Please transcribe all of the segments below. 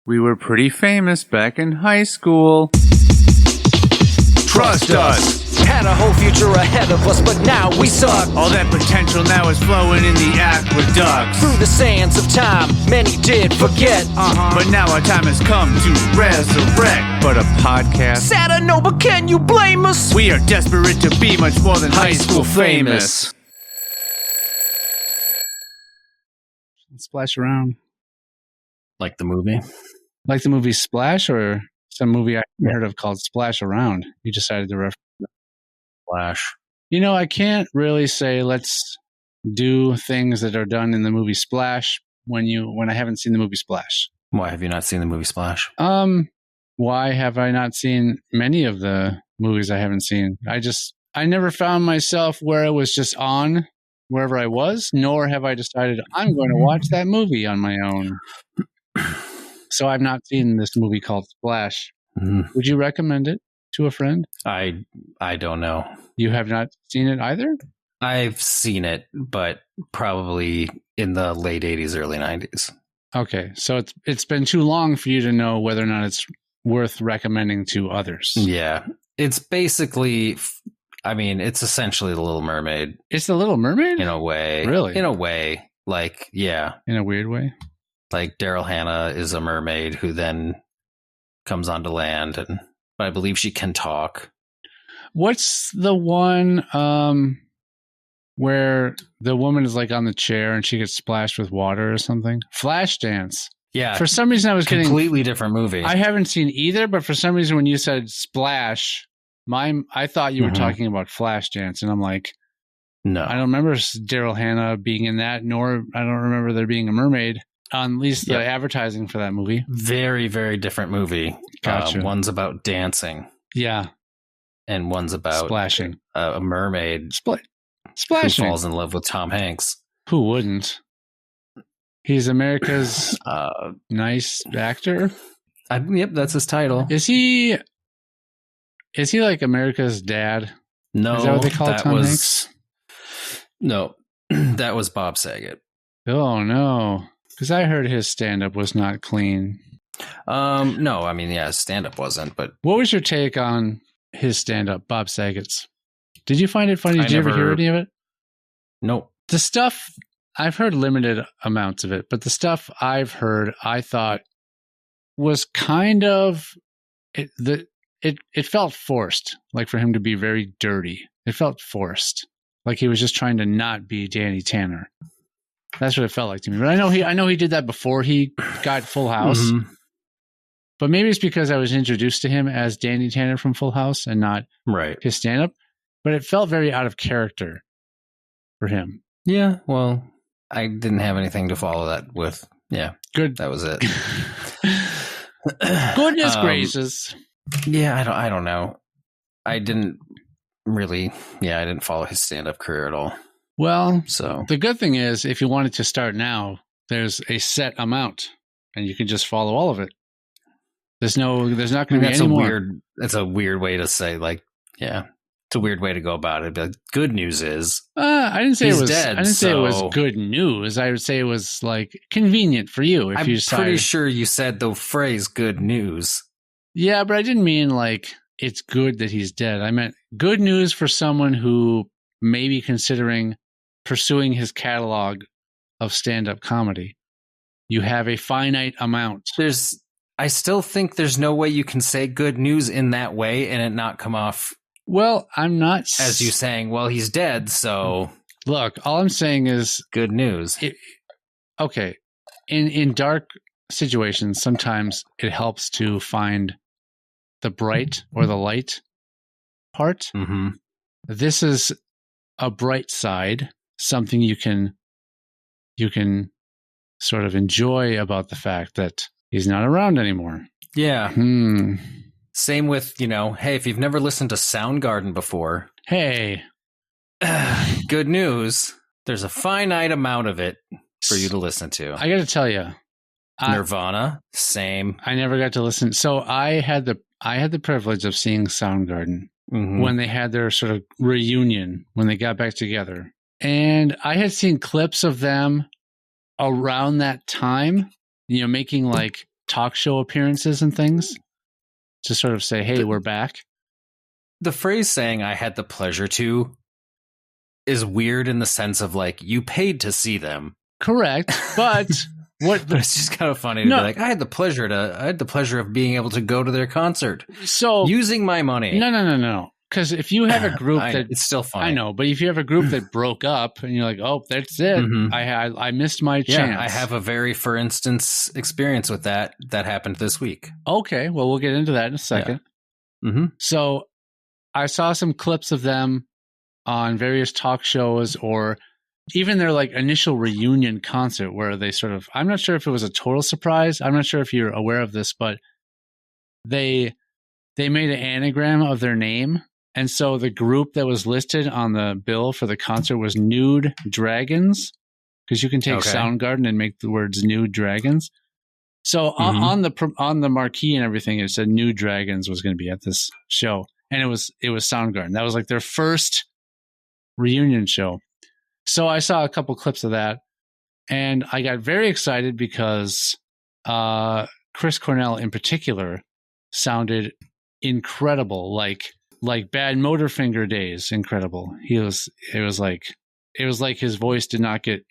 We were pretty famous back in high school. Trust us! Had a whole future ahead of us, but now we suck. All that potential now is flowing in the aqueducts. Through the sands of time, many did forget. But now our time has come to resurrect. But a podcast? Sad I know, but can you blame us? We are desperate to be much more than high school famous. Splash around. Like the movie? Like the movie Splash, or some movie I heard of called Splash Around? You decided to reference Splash. You know, I can't really say let's do things that are done in the movie Splash when I haven't seen the movie Splash. Why have you not seen the movie Splash? Why have I not seen many of the movies I haven't seen? I never found myself where it was just on wherever I was, nor have I decided I'm going to watch that movie on my own. So I've not seen this movie called Splash. Mm. Would you recommend it to a friend? I don't know. You have not seen it either? I've seen it, but probably in the late 80s, early 90s. Okay, so it's been too long for you to know whether or not it's worth recommending to others. Yeah. It's basically, it's essentially The Little Mermaid. It's The Little Mermaid? In a way. Really? In a way. Like, yeah. In a weird way? Like Daryl Hannah is a mermaid who then comes onto land, but I believe she can talk. What's the one where the woman is like on the chair and she gets splashed with water or something? Flashdance. Yeah. For some reason I was getting completely different movie. I haven't seen either, but for some reason when you said Splash, I thought you were talking about Flashdance, and I'm like, no. I don't remember Daryl Hannah being in that, nor I don't remember there being a mermaid. On at least the advertising for that movie. Very, very different movie. Gotcha. One's about dancing. Yeah. And one's about splashing. A mermaid splashing. Who falls in love with Tom Hanks. Who wouldn't? He's America's nice actor. Yep, that's his title. Is he like America's dad? No. Is that what they call Tom Hanks? No. That was Bob Saget. Oh, no. Because I heard his stand-up was not clean. No, stand-up wasn't, but... What was your take on his stand-up, Bob Saget's? Did you find it funny? Did you ever hear any of it? Nope. The stuff, I've heard limited amounts of it, but the stuff I've heard, I thought was kind of... It felt forced, like for him to be very dirty. It felt forced, like he was just trying to not be Danny Tanner. That's what it felt like to me. But I know he did that before he got Full House. Mm-hmm. But maybe it's because I was introduced to him as Danny Tanner from Full House and not his stand-up. But it felt very out of character for him. Yeah, well, I didn't have anything to follow that with. Yeah, good. That was it. Goodness gracious. Yeah, I don't know. I didn't follow his stand-up career at all. Well, so the good thing is, if you wanted to start now, there's a set amount, and you can just follow all of it. There's not going to be any more. That's a weird way to say, like, yeah, it's a weird way to go about it. But good news is, I didn't say it was dead. I didn't say it was good news. I would say it was like convenient for you. If I'm pretty sure you said the phrase "good news." Yeah, but I didn't mean like it's good that he's dead. I meant good news for someone who may be considering pursuing his catalog of stand-up comedy. You have a finite amount. I still think there's no way you can say good news in that way and it not come off. Well, I'm not as you saying, well, he's dead, so look, all I'm saying is good news. Okay. In dark situations, sometimes it helps to find the bright or the light part. Mm-hmm. This is a bright side. Something you can sort of enjoy about the fact that he's not around anymore. Yeah. Same with, hey, if you've never listened to Soundgarden before, hey, good news. There's a finite amount of it for you to listen to. I got to tell you, Nirvana, same. I never got to listen. So I had the privilege of seeing Soundgarden when they had their sort of reunion, when they got back together. And I had seen clips of them around that time, making like talk show appearances and things to sort of say, hey, we're back. The phrase saying I had the pleasure to is weird in the sense of like you paid to see them. Correct. But but it's just kind of funny to be like, I had the pleasure of being able to go to their concert. So using my money. No. Because if you have a group it's still funny. I know, but if you have a group that broke up and you're like, oh, that's it. Mm-hmm. I missed my chance. I have a very, for instance, experience with that happened this week. Okay, well, we'll get into that in a second. Yeah. Mm-hmm. So I saw some clips of them on various talk shows or even their like initial reunion concert where they sort of, I'm not sure if it was a total surprise. I'm not sure if you're aware of this, but they made an anagram of their name. And so the group that was listed on the bill for the concert was Nude Dragons, because you can take Soundgarden and make the words Nude Dragons. So on the marquee and everything, it said Nude Dragons was going to be at this show, and it was Soundgarden. That was like their first reunion show. So I saw a couple clips of that, and I got very excited because Chris Cornell in particular sounded incredible, like Bad Motorfinger days, incredible. It was like his voice did not get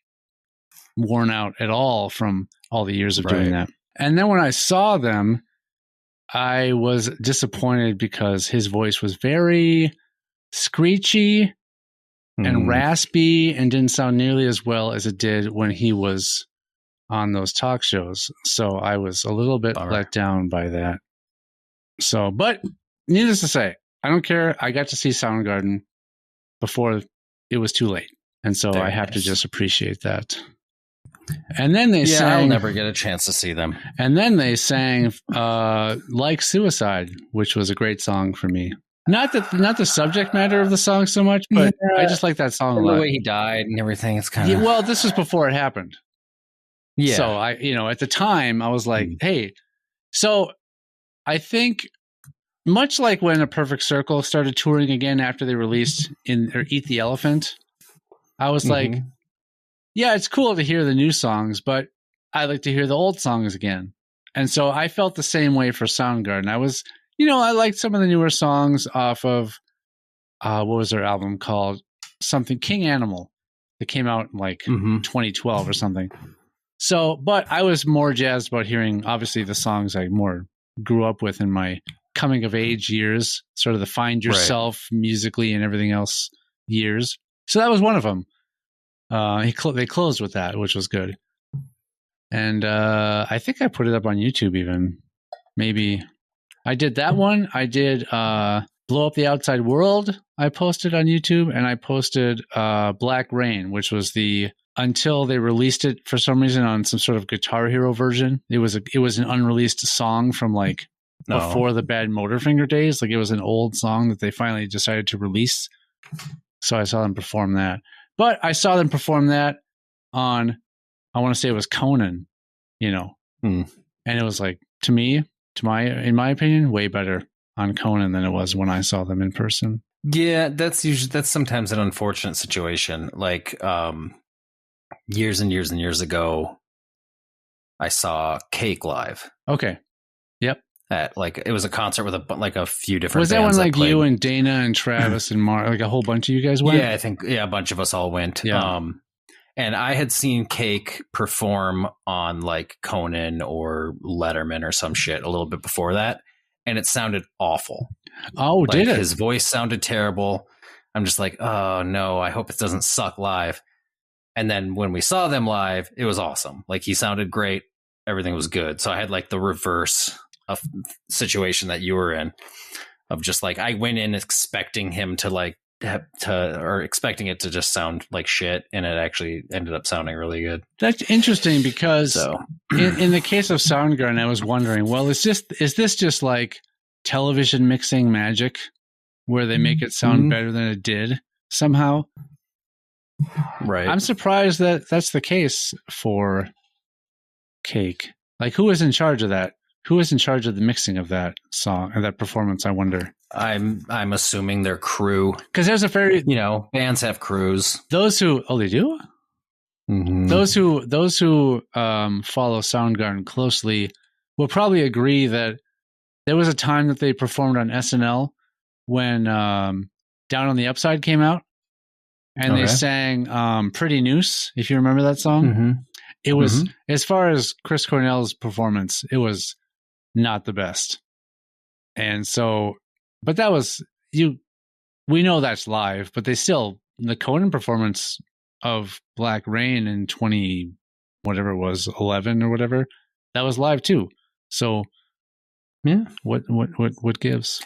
worn out at all from all the years of doing that. And then when I saw them, I was disappointed because his voice was very screechy and raspy and didn't sound nearly as well as it did when he was on those talk shows. So I was a little bit let down by that. So, but needless to say, I don't care. I got to see Soundgarden before it was too late. And so I have to just appreciate that. And then they sang... I'll never get a chance to see them. And then they sang Like Suicide, which was a great song for me. Not the subject matter of the song so much, but I just like that song a lot. The way he died and everything, it's kind of... well, this was before it happened. Yeah. So at the time, I was like, hey... So I think... Much like when A Perfect Circle started touring again after they released Eat the Elephant, I was like, yeah, it's cool to hear the new songs, but I like to hear the old songs again. And so I felt the same way for Soundgarden. I was, I liked some of the newer songs off of, what was their album called? Something, King Animal, that came out in like 2012 or something. So, but I was more jazzed about hearing, obviously, the songs I more grew up with in my coming of age years, sort of the find yourself musically and everything else years. So that was one of them. They closed with that, which was good. And I think I put it up on YouTube even. Maybe I did that one. I did Blow Up the Outside World. I posted on YouTube, and I posted Black Rain, which was until they released it for some reason on some sort of Guitar Hero version. It was an unreleased song from like before the Bad Motorfinger days. Like it was an old song that they finally decided to release. So I saw them perform that. But I saw them perform that on, I want to say it was Conan, and it was like, to me, in my opinion, way better on Conan than it was when I saw them in person. Yeah, that's sometimes an unfortunate situation. Like years and years and years ago, I saw Cake live. Okay. Yep. It was a concert with a few different. Was that bands one like played. You and Dana and Travis and Mark, like a whole bunch of you guys went? Yeah, I think a bunch of us all went. Yeah. And I had seen Cake perform on like Conan or Letterman or some shit a little bit before that, and it sounded awful. Oh, did it? His voice sounded terrible. I'm just like, oh no, I hope it doesn't suck live. And then when we saw them live, it was awesome. Like he sounded great. Everything was good. So I had like the reverse of situation that you were in, of just like, I went in expecting him to expecting it to just sound like shit. And it actually ended up sounding really good. That's interesting because in the case of Soundgarden, I was wondering, well, is this just like television mixing magic where they make it sound better than it did somehow? Right. I'm surprised that that's the case for Cake. Like, who is in charge of that? Who is in charge of the mixing of that song or that performance? I wonder. I'm assuming their crew, because there's a very bands have crews. Those who they do. Mm-hmm. Those who follow Soundgarden closely will probably agree that there was a time that they performed on SNL when Down on the Upside came out, and they sang Pretty Noose, if you remember that song. Mm-hmm. It was, as far as Chris Cornell's performance, it was not the best. And so, but that was, we know that's live, but they still, the Conan performance of Black Rain in 20, whatever it was, 11 or whatever, that was live too. So, yeah, what gives?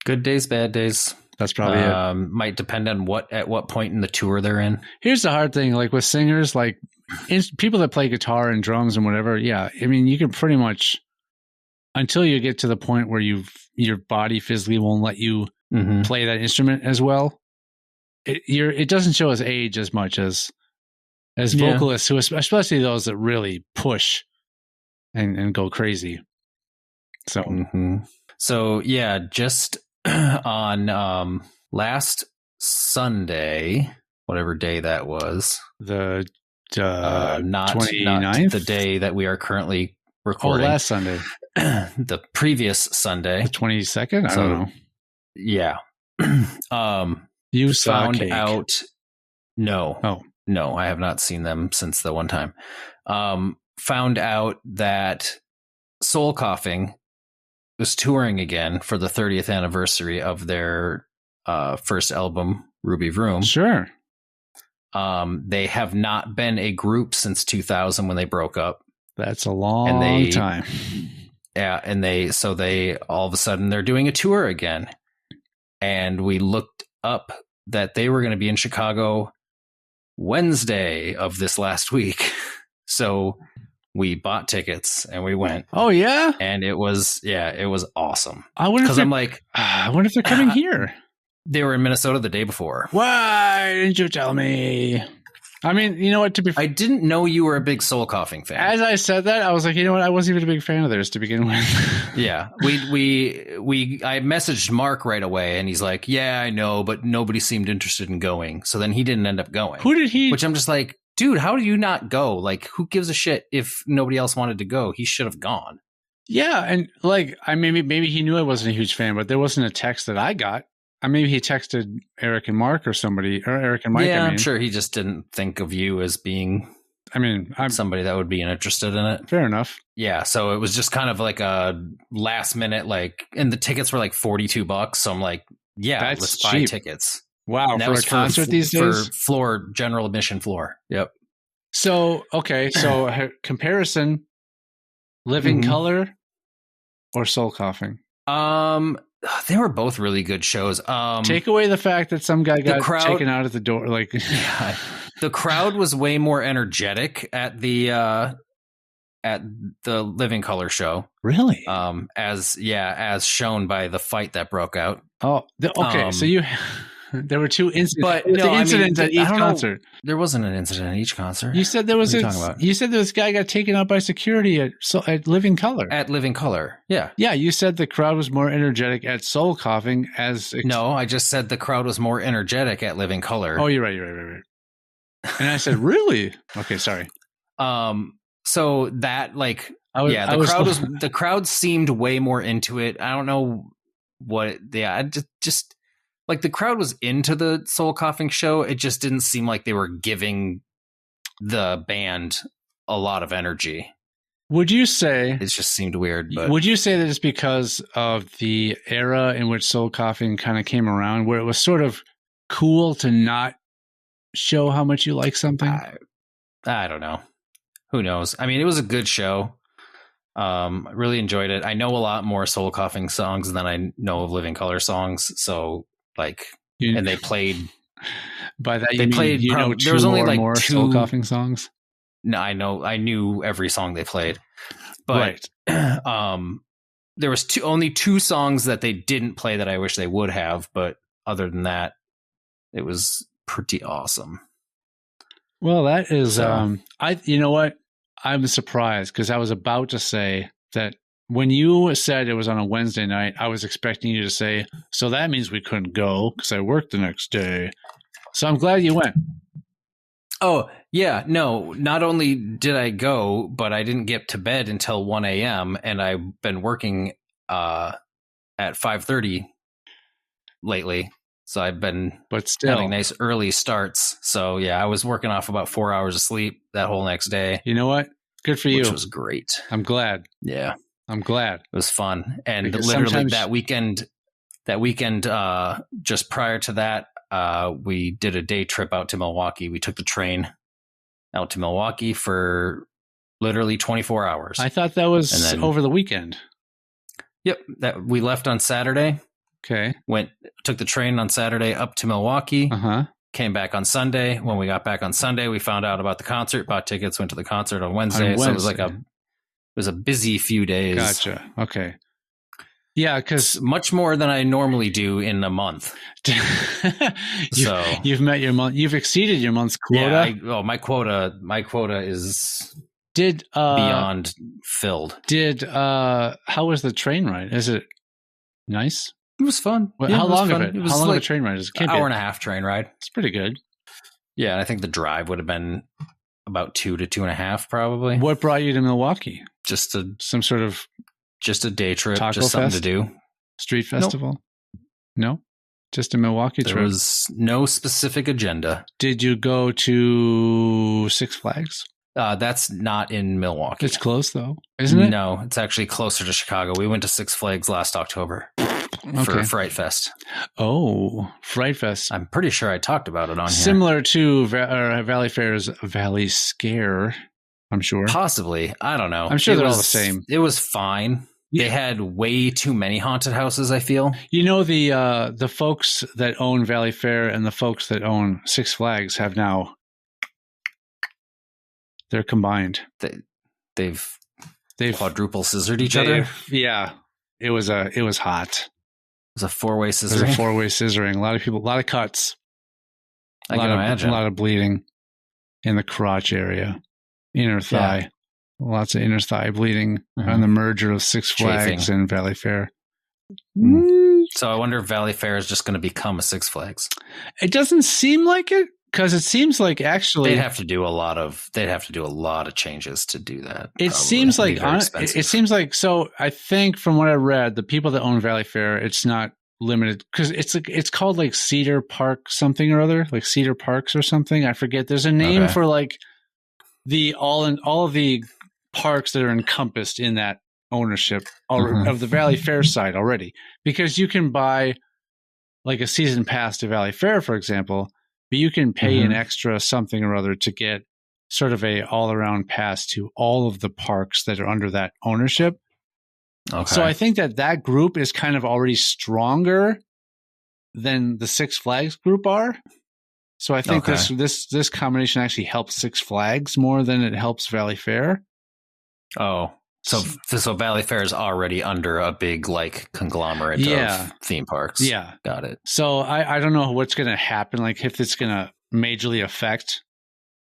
Good days, bad days. That's probably it. Might depend on at what point in the tour they're in. Here's the hard thing, like with singers, like people that play guitar and drums and whatever. Yeah, I mean, you can pretty much, until you get to the point where your body physically won't let you play that instrument as well. It doesn't show as age as much as vocalists who, especially those that really push and go crazy. So yeah, just on last Sunday, whatever day that was, the not 29th? The day that we are currently recording. Last Sunday. The previous Sunday, the 22nd. I don't know. Yeah. You found cake. out? No. Oh no, I have not seen them since the one time. Found out that Soul Coughing was touring again for the 30th anniversary of their first album, Ruby Vroom. Sure. They have not been a group since 2000 when they broke up. That's a long time. Yeah, and they all of a sudden they're doing a tour again. And we looked up that they were going to be in Chicago Wednesday of this last week. So we bought tickets and we went. Oh yeah, and it was awesome. I wonder because I'm like, I wonder if they're coming here. They were in Minnesota the day before. Why didn't you tell me? I mean, you know what? I didn't know you were a big Soul Coughing fan. As I said that, I was like, you know what? I wasn't even a big fan of theirs to begin with. Yeah, I messaged Mark right away, and he's like, "Yeah, I know, but nobody seemed interested in going." So then he didn't end up going. Who did he? Which I'm just like, dude, how do you not go? Like, who gives a shit if nobody else wanted to go? He should have gone. Yeah, and like, maybe he knew I wasn't a huge fan, but there wasn't a text that I got. Maybe he texted Eric and Mark or somebody, or Eric and Mike. Yeah, I'm sure he just didn't think of you as being. I'm somebody that would be interested in it. Fair enough. Yeah, so it was just kind of like a last minute, like, and the tickets were like $42. So I'm like, yeah, let's buy tickets. Wow, and that was a concert these days? For general admission floor. Yep. So, okay, so comparison, Living Color or Soul Coughing? They were both really good shows. Take away the fact that some guy got taken out at the door. Like, yeah, the crowd was way more energetic at the Living Color show. Really? As shown by the fight that broke out. Oh, okay. So there were two incidents. But incidents at each concert. There wasn't an incident at each concert. You said there was. You said this guy got taken out by security at Living Color. At Living Color, yeah. Yeah, you said the crowd was more energetic at Soul Coughing No, I just said the crowd was more energetic at Living Color. Oh, you're right. And I said, really? Okay, sorry. So that the crowd seemed way more into it. I don't know what. Yeah, just. Like, the crowd was into the Soul Coughing show. It just didn't seem like they were giving the band a lot of energy. Would you say... It just seemed weird. But would you say that it's because of the era in which Soul Coughing kind of came around, where it was sort of cool to not show how much you like something? I don't know. Who knows? I mean, it was a good show. I really enjoyed it. I know a lot more Soul Coughing songs than I know of Living Color songs. So... and they played. By that, they played. There was only like more two Soul Coughing songs. No, I knew every song they played, but there was only two songs that they didn't play that I wish they would have. But other than that, it was pretty awesome. Well, that is. You know what? I'm surprised because I was about to say that. When you said it was on a Wednesday night, I was expecting you to say, so that means we couldn't go because I worked the next day. So I'm glad you went. Oh, yeah. No, not only did I go, but I didn't get to bed until 1 a.m. and I've been working at 5:30 lately. So I've been But still, having nice early starts. So yeah, I was working off about 4 hours of sleep that whole next day. you know what? Good for you. Which was great. I'm glad. Yeah. I'm glad. It was fun. And Because literally sometimes- that weekend, just prior to that, we did a day trip out to Milwaukee. We took the train out to Milwaukee for literally 24 hours. I thought that was And then- over the weekend. Yep. That we left on Saturday, Okay. took the train on Saturday up to Milwaukee, Uh-huh. came back on Sunday. When we got back on Sunday, we found out about the concert, bought tickets, went to the concert on Wednesday. So it was a busy few days. Gotcha. Okay. Yeah, because Much more than I normally do in a month. you've met your month. You've exceeded your month's quota. Yeah, my quota is Did beyond filled. How was the train ride? Is it nice? It was fun. Well, Yeah, how it was long fun. of it? It was How long of like a train ride is it? an Can't be- hour and a half train ride. It's pretty good. Yeah, and I think the drive would have been about 2 to 2.5 probably. What brought you to Milwaukee? Just Some sort of a day trip, Taco just something Fest? to do. street festival? No, just a Milwaukee There trip. was no specific agenda. Did you go to Six Flags? That's not in Milwaukee. It's close though, isn't it? No, it's actually closer to Chicago. We went to Six Flags last October for Okay. Fright Fest. Oh, Fright Fest. I'm pretty sure I talked about it on here. Similar to Valley Fair's Valley Scare, I'm sure. Possibly. I don't know. I'm sure It they're all was- the same. It was fine. Yeah. They had way too many haunted houses, I feel. You know, the folks that own Valley Fair and the folks that own Six Flags have now, they're combined. They've They've quadruple scissored each other. Yeah, it was hot. It was a four-way It was scissor. a 4-way scissoring. A lot of people, a lot of cuts, I can imagine. a lot of bleeding in the crotch area, inner thigh. Lots of inner thigh bleeding on the merger of Six Flags Chafing. and Valley Fair. So I wonder if Valley Fair is just going to become a Six Flags. It doesn't seem like it, because it seems like actually They'd have to do a lot of changes to do that. it probably. seems It'd be like very it expensive. seems like, so I think from what I read, the people that own Valley Fair, it's not limited because it's called like Cedar Park something or other, like Cedar Parks or something. I forget. There's a name Okay. for like all of the parks that are encompassed in that ownership Mhm. of the Valley Fair side already, because you can buy like a season pass to Valley Fair, for example, but you can pay an Mhm. extra something or other to get sort of a all-around pass to all of the parks that are under that ownership. Okay. So I think that group is kind of already stronger than the Six Flags group are. So I think Okay. this combination actually helps Six Flags more than it helps Valley Fair. So Valley Fair is already under a big like conglomerate Yeah. of theme parks. Yeah. Got it. So I don't know what's going to happen, like if it's going to majorly affect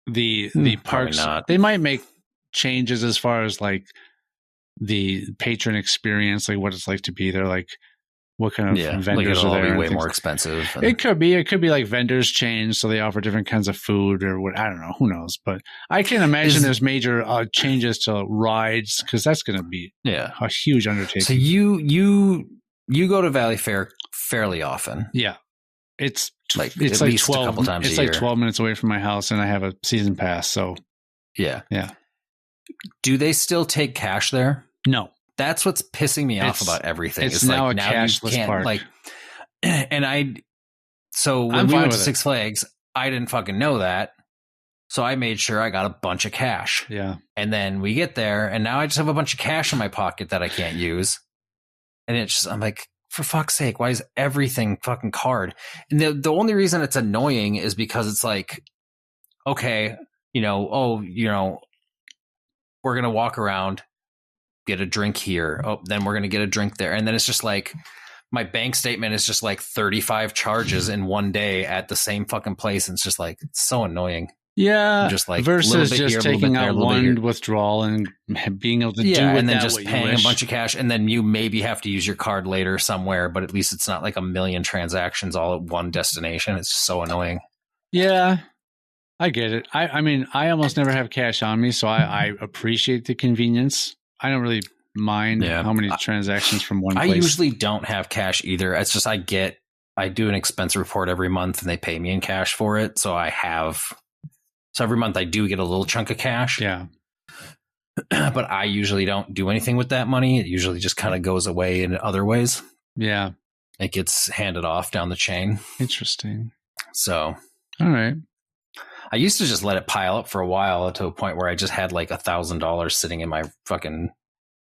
the Probably parks. not. They might make changes as far as like the patron experience, like what it's like to be there, like what kind of Yeah, like vendors it'll are all there. be and way things. more expensive. and- It could be like vendors change, so they offer different kinds of food or what. I don't know. Who knows? But I can imagine Is- there's major changes to rides because that's going to be yeah. a huge undertaking. So you go to Valley Fair fairly often. Yeah, it's Like, it's at like least a 12. couple times It's a like year. 12 minutes away from my house, and I have a season pass. So Yeah. Yeah. Do they still take cash there? no, That's what's pissing me off It's- about everything. it's It's now like a now cashless you can't park. like. And so I'm when we fine went to with it. Six Flags, I didn't fucking know that, so I made sure I got a bunch of cash. yeah, And then we get there, and now I just have a bunch of cash in my pocket that I can't use. And it's just, I'm like, for fuck's sake, why is everything fucking card? And the only reason it's annoying is because it's like, okay, we're going to walk around, get a drink here. Oh, then we're going to get a drink there. And then it's just like, my bank statement is just like 35 charges in one day at the same fucking place. And it's just like, it's so annoying. yeah. Just like versus little bit just here, little taking bit there, out little bit one here. withdrawal and being able to do Yeah, with and then that just what you paying a wish. bunch of cash, and then you maybe have to use your card later somewhere, but at least it's not like a million transactions all at one destination. It's so annoying. Yeah, I get it. I mean, I almost never have cash on me, so I appreciate the convenience. I don't really mind how many transactions from one place. I usually don't have cash either. It's just I do an expense report every month and they pay me in cash for it. So every month I do get a little chunk of cash. Yeah. But I usually don't do anything with that money. It usually just kind of goes away in other ways. Yeah. It gets handed off down the chain. Interesting. So. All right. I used to just let it pile up for a while to a point where I just had like $1,000 sitting in my fucking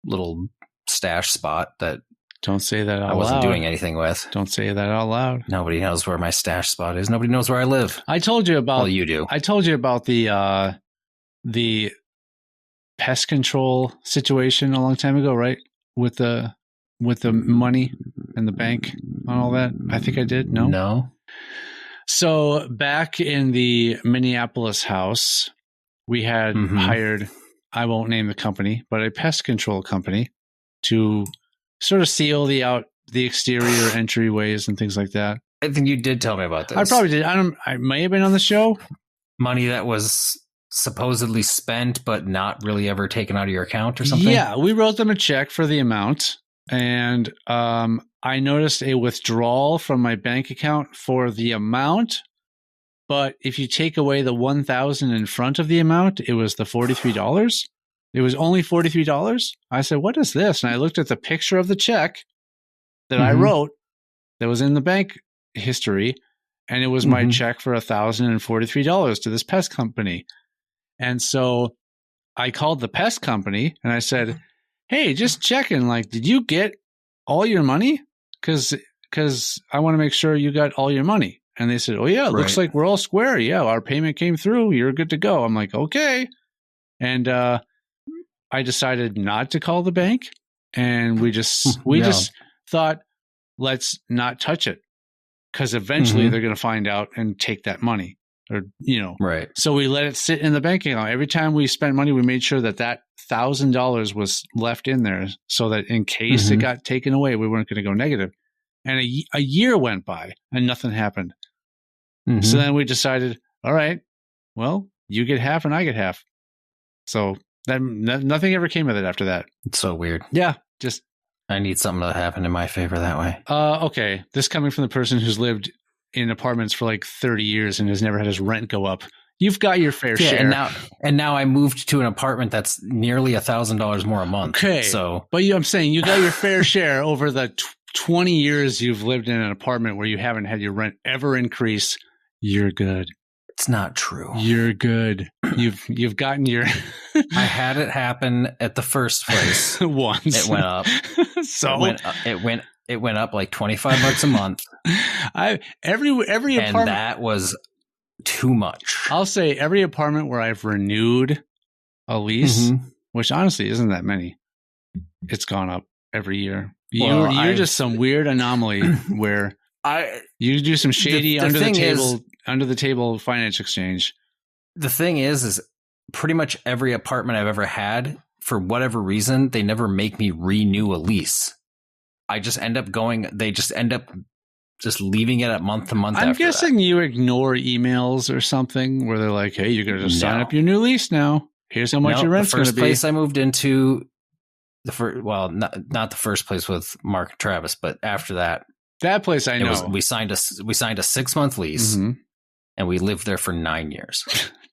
little stash spot that don't say that out loud. I wasn't doing anything with. Don't say that out loud. Nobody knows where my stash spot is. Nobody knows where I live. I told you about. Well, you do. I told you about the pest control situation a long time ago, right? With the money and the bank and all that. I think I did. No. So back in the Minneapolis house, we had hired, I won't name the company, but a pest control company to sort of seal the exterior entryways and things like that. I think you did tell me about this. I probably did. I may have been on the show. Money that was supposedly spent, but not really ever taken out of your account or something? Yeah, we wrote them a check for the amount. And I noticed a withdrawal from my bank account for the amount, but if you take away the $1,000 in front of the amount, it was the $43. It was only $43. I said, "What is this?" And I looked at the picture of the check that I wrote that was in the bank history, and it was my check for $1,043 to this pest company. And so I called the pest company and I said, "Hey, just checking, like, did you get all your money? Because I want to make sure you got all your money." And they said, "Oh, yeah, looks like we're all square. Yeah, our payment came through. You're good to go." I'm like, okay. And I decided not to call the bank. And we just thought, let's not touch it. Because eventually they're going to find out and take that money. Or, Right. So we let it sit in the bank account. Every time we spent money, we made sure that $1,000 was left in there so that in case it got taken away, we weren't going to go negative. And a year went by and nothing happened. So then we decided, all right, well, you get half and I get half. So then nothing ever came of it after that. It's so weird. Yeah. I need something to happen in my favor that way. Okay. This coming from the person who's lived in apartments for like 30 years and has never had his rent go up. You've got your fair share. And now I moved to an apartment that's nearly $1,000 more a month. Okay. So, but I'm saying you got your fair share over the 20 years you've lived in an apartment where you haven't had your rent ever increase. You're good. It's not true. You're good. You've gotten your. I had it happen at the first place once. It went up. So it went up like $25 a month. Every apartment, and that was too much. I'll say every apartment where I've renewed a lease, which honestly isn't that many, it's gone up every year. You're just some weird anomaly where you do some shady under the table finance exchange. The thing is pretty much every apartment I've ever had, for whatever reason, they never make me renew a lease. I just end up just leaving it at month to month. I'm guessing you ignore emails or something where they're like, "Hey, you're going to sign up your new lease now. Here's how much your rent's going to be." The first place I moved into, not the first place with Mark and Travis, but after that place I know. We signed a 6-month lease, and we lived there for 9 years.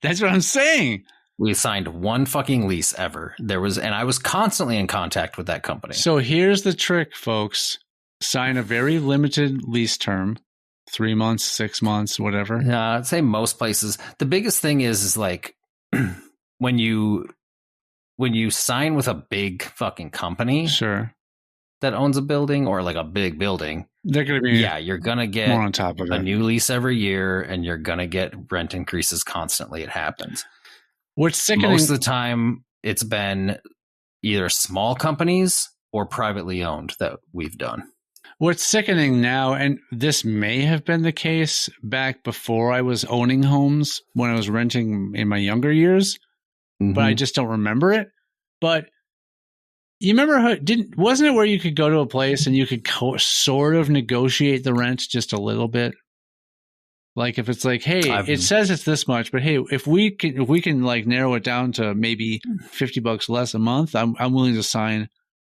That's what I'm saying. We signed one fucking lease ever. And I was constantly in contact with that company. So here's the trick, folks. Sign a very limited lease term, 3 months, 6 months, whatever. Yeah, I'd say most places. The biggest thing is like when you sign with a big fucking company, sure, that owns a building or like a big building, they're going to be you're going to get more on top of a new lease every year, and you're going to get rent increases constantly. It happens. What's sickening, most of the time, it's been either small companies or privately owned that we've done. What's sickening now, and this may have been the case back before I was owning homes when I was renting in my younger years, but I just don't remember it. But you remember wasn't it where you could go to a place and you could sort of negotiate the rent just a little bit? Like if it's like, hey, I've- it says it's this much, but hey, if we can like narrow it down to maybe $50 less a month, I'm willing to sign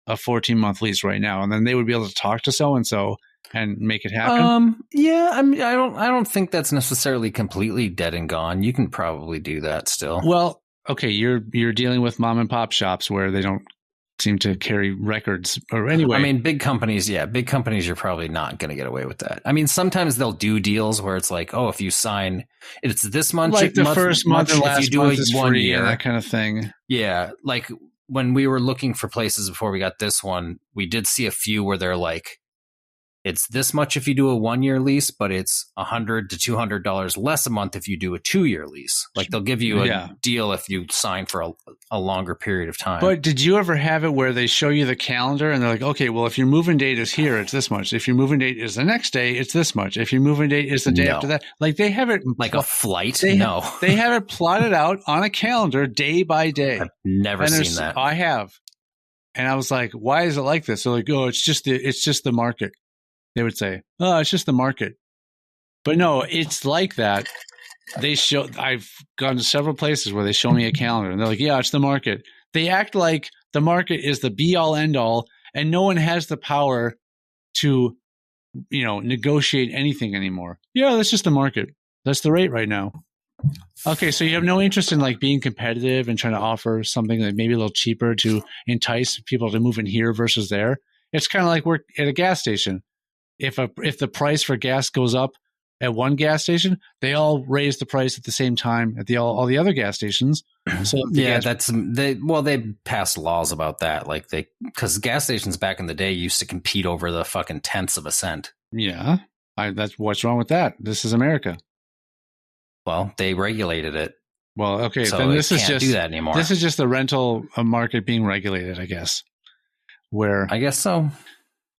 a 14-month lease right now, and then they would be able to talk to so and so and make it happen. Yeah, I mean, I don't think that's necessarily completely dead and gone. You can probably do that still. Well, okay, you're dealing with mom and pop shops where they don't seem to carry records, or anyway. I mean, big companies, you're probably not going to get away with that. I mean, sometimes they'll do deals where it's like, oh, if you sign, it's this month, like the first month and if last you do month it is 1 free, year, that kind of thing. Yeah, like when we were looking for places before we got this one, we did see a few where they're like, it's this much if you do a 1 year lease, but it's $100 to $200 less a month if you do a 2 year lease. Like they'll give you a deal if you sign for a longer period of time. But did you ever have it where they show you the calendar and they're like, okay, well, if your moving date is here, it's this much. If your moving date is the next day, it's this much. If your moving date is the day after that, like they have it like a flight. They have it plotted out on a calendar day by day. I've never seen that. I have, and I was like, why is it like this? They're like, oh, it's just the market. They would say, oh, it's just the market. But no, it's like that. I've gone to several places where they show me a calendar and they're like, yeah, it's the market. They act like the market is the be all end all and no one has the power to, negotiate anything anymore. Yeah, that's just the market. That's the rate right now. Okay, so you have no interest in like being competitive and trying to offer something that maybe a little cheaper to entice people to move in here versus there. It's kind of like we're at a gas station. If the price for gas goes up at one gas station, they all raise the price at the same time at all the other gas stations. So they passed laws about that, like because gas stations back in the day used to compete over the fucking tenths of a cent. Yeah, that's what's wrong with that. This is America. Well, they regulated it. Well, okay, so then this is just do that anymore. This is just the rental market being regulated, I guess. Where I guess so.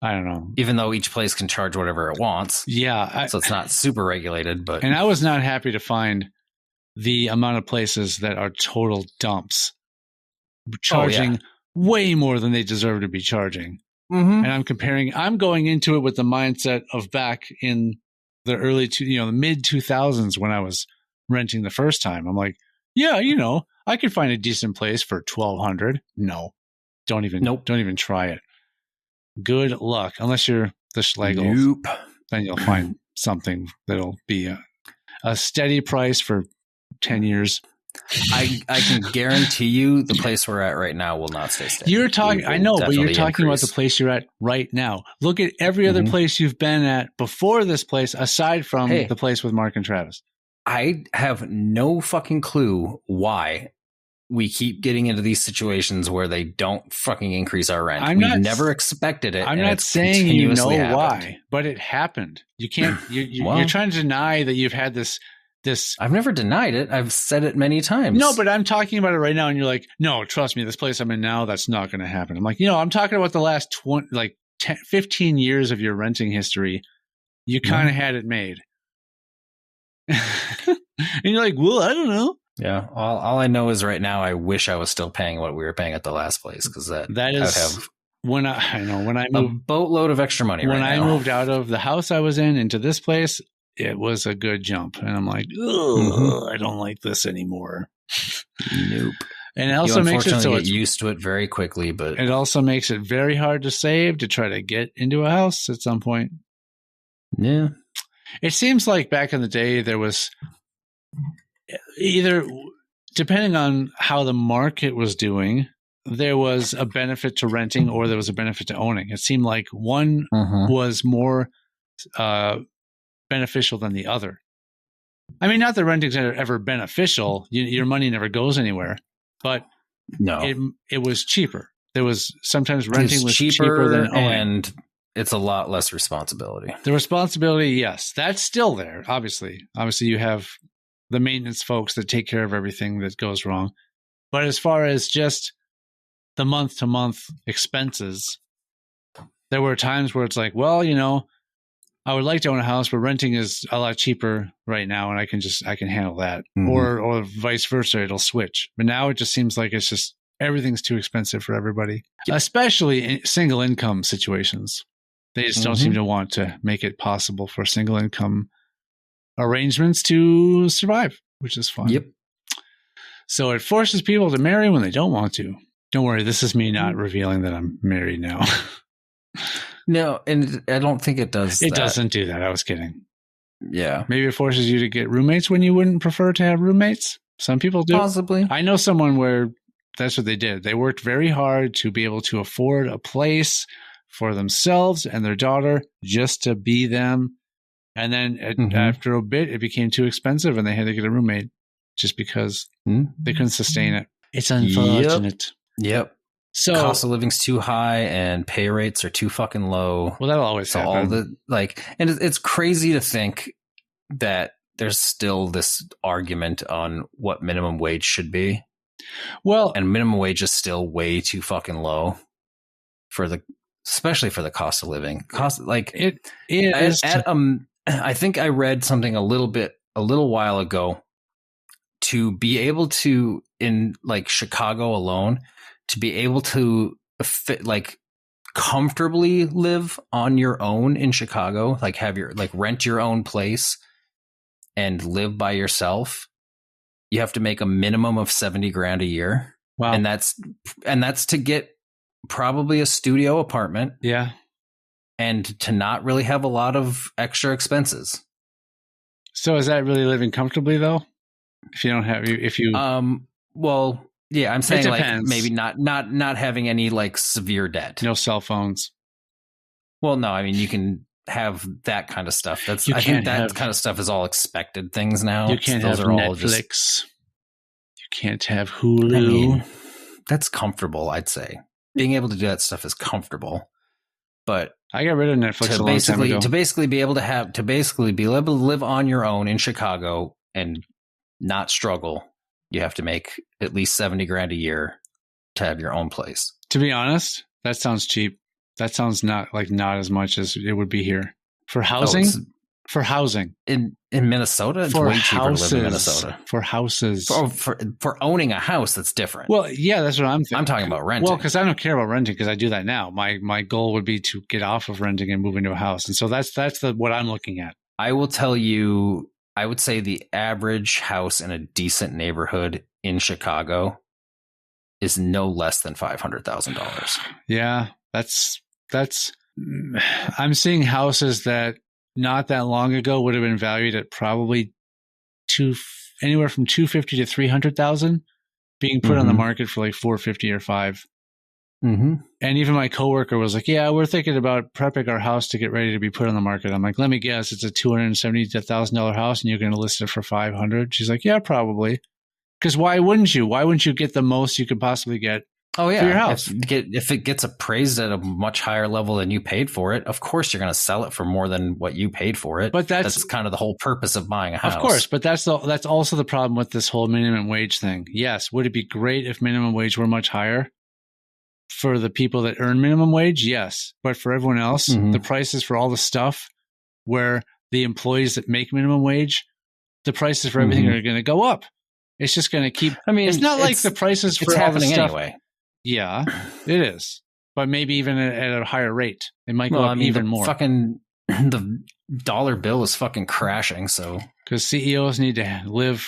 I don't know. Even though each place can charge whatever it wants. Yeah. So it's not super regulated, but. And I was not happy to find the amount of places that are total dumps charging way more than they deserve to be charging. Mm-hmm. And I'm going into it with the mindset of back in the the mid 2000s when I was renting the first time. I'm like, yeah, I could find a decent place for $1,200. No, don't even try it. Good luck. Unless you're the Schlegel, then you'll find something that'll be a steady price for 10 years. I can guarantee you the place we're at right now will not stay steady. I know, but you're talking about the place you're at right now. Look at every other place you've been at before this place, aside from the place with Mark and Travis. I have no fucking clue why we keep getting into these situations where they don't fucking increase our rent. We've never expected it. I'm not saying you know why, but it happened. You can't. You're trying to deny that you've had this. I've never denied it. I've said it many times. No, but I'm talking about it right now, and you're like, no, trust me, this place I'm in now, that's not going to happen. I'm like, I'm talking about the last 15 years of your renting history. You kind of had it made, and you're like, well, I don't know. Yeah, all I know is right now I wish I was still paying what we were paying at the last place, because that is when I moved a boatload of extra money. When I moved out of the house I was in into this place, it was a good jump, and I'm like, I don't like this anymore. Nope. And it also makes it so get used to it very quickly, but it also makes it very hard to save to try to get into a house at some point. Yeah, it seems like back in the day there was. Either, depending on how the market was doing, there was a benefit to renting or there was a benefit to owning. It seemed like one was more beneficial than the other. I mean, not that renting's ever beneficial. Your money never goes anywhere, but it was cheaper. There was sometimes renting was cheaper than owning. And it's a lot less responsibility. The responsibility, yes, that's still there. Obviously, you have the maintenance folks that take care of everything that goes wrong. But as far as just the month-to-month expenses, there were times where it's like, well, I would like to own a house, but renting is a lot cheaper right now, and I can handle that. Or vice versa, it'll switch. But now it just seems like it's just everything's too expensive for everybody, especially in single income situations. They just don't seem to want to make it possible for single income arrangements to survive, which is fun. Yep. So it forces people to marry when they don't want to. Don't worry, this is me not revealing that I'm married now. No, and I don't think it does. It doesn't do that. I was kidding. Yeah. Maybe it forces you to get roommates when you wouldn't prefer to have roommates. Some people do. Possibly. I know someone where that's what they did. They worked very hard to be able to afford a place for themselves and their daughter just to be them. And then after a bit, it became too expensive and they had to get a roommate just because they couldn't sustain it. It's unfortunate. Yep. So cost of living's too high and pay rates are too fucking low. Well, that'll always happen. All the and it's crazy to think that there's still this argument on what minimum wage should be. Well, and minimum wage is still way too fucking low especially for the cost of living. It is. I think I read something a little while ago, to be able to, in like Chicago alone, to be able to comfortably live on your own in Chicago, like have your rent your own place and live by yourself, you have to make a minimum of $70,000 a year. Wow. And that's to get probably a studio apartment. Yeah. And to not really have a lot of extra expenses. So is that really living comfortably though? Well, yeah, I'm saying like maybe not having any like severe debt. No cell phones. Well, no, I mean you can have that kind of stuff. I think that kind of stuff is all expected things now. You can't have Netflix. You can't have Hulu. I mean, that's comfortable, I'd say. Being able to do that stuff is comfortable. But I got rid of Netflix a long time ago. To basically be able to live on your own in Chicago and not struggle, you have to make at least $70,000 a year to have your own place. To be honest, that sounds cheap. That sounds not as much as it would be here for housing. For housing in Minnesota, it's way cheaper to live in Minnesota. For houses, for owning a house, that's different. Well, yeah, that's what I'm thinking. I'm talking about renting. Well, because I don't care about renting because I do that now. My goal would be to get off of renting and move into a house, and so that's what I'm looking at. I will tell you, I would say the average house in a decent neighborhood in Chicago is no less than $500,000. Yeah, that's. I'm seeing houses that not that long ago would have been valued at probably anywhere from $250,000 to $300,000, being put on the market for like $450,000 or $500,000. Mm-hmm. And even my coworker was like, "Yeah, we're thinking about prepping our house to get ready to be put on the market." I'm like, "Let me guess, it's a $270,000 house, and you're going to list it for $500,000?" She's like, "Yeah, probably." Because why wouldn't you? Why wouldn't you get the most you could possibly get? Oh yeah, for your house. If it gets appraised at a much higher level than you paid for it, of course you're going to sell it for more than what you paid for it. But that's kind of the whole purpose of buying a house. Of course, but that's also the problem with this whole minimum wage thing. Yes, would it be great if minimum wage were much higher for the people that earn minimum wage? Yes, but for everyone else, the prices for all the stuff where the employees that make minimum wage, the prices for everything are going to go up. It's just going to keep. I mean, it's not like the prices for all the stuff. Anyway. Yeah, it is. But maybe even at a higher rate. It might go up even more. The dollar bill is fucking crashing, so. Because CEOs need to live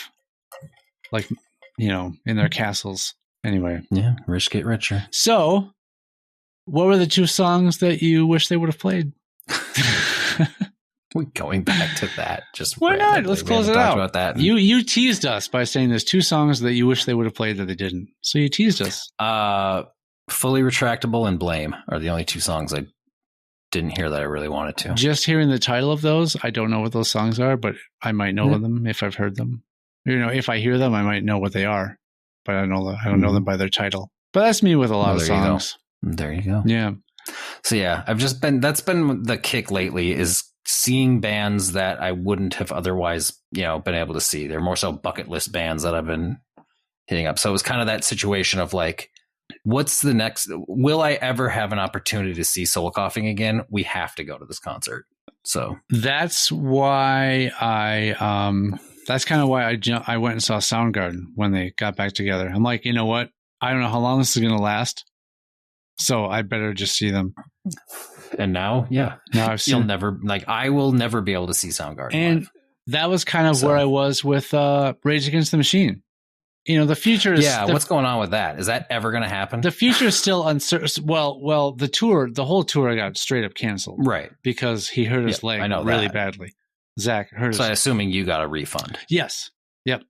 in their castles. Anyway. Yeah, rich get richer. So, what were the two songs that you wish they would have played? We're going back to that. Just why not? Let's close it out. About that. You teased us by saying there's two songs that you wish they would have played that they didn't. So you teased us. Fully Retractable and Blame are the only two songs I didn't hear that I really wanted to. Just hearing the title of those, I don't know what those songs are, but I might know them if I've heard them. If I hear them, I might know what they are, but I don't know them by their title. But that's me with a lot of songs. There you go. Yeah. So yeah, that's been the kick lately is seeing bands that I wouldn't have otherwise, been able to see. They're more so bucket list bands that I've been hitting up. So it was kind of that situation of like, what's the next? Will I ever have an opportunity to see Soul Coughing again? We have to go to this concert. So that's why that's kind of why I went and saw Soundgarden when they got back together. I'm like, you know what? I don't know how long this is going to last, so I better just see them. And now, I've seen. I will never be able to see Soundgarden. And live. that was kind of So- where I was with Rage Against the Machine. You know, the future is what's going on with that? Is that ever going to happen? the future is still uncertain. Well, the whole tour got straight up canceled, right. because he hurt his Yeah, leg I know really that. badly. Zach hurt So his. assuming you got a refund. Yes. Yep.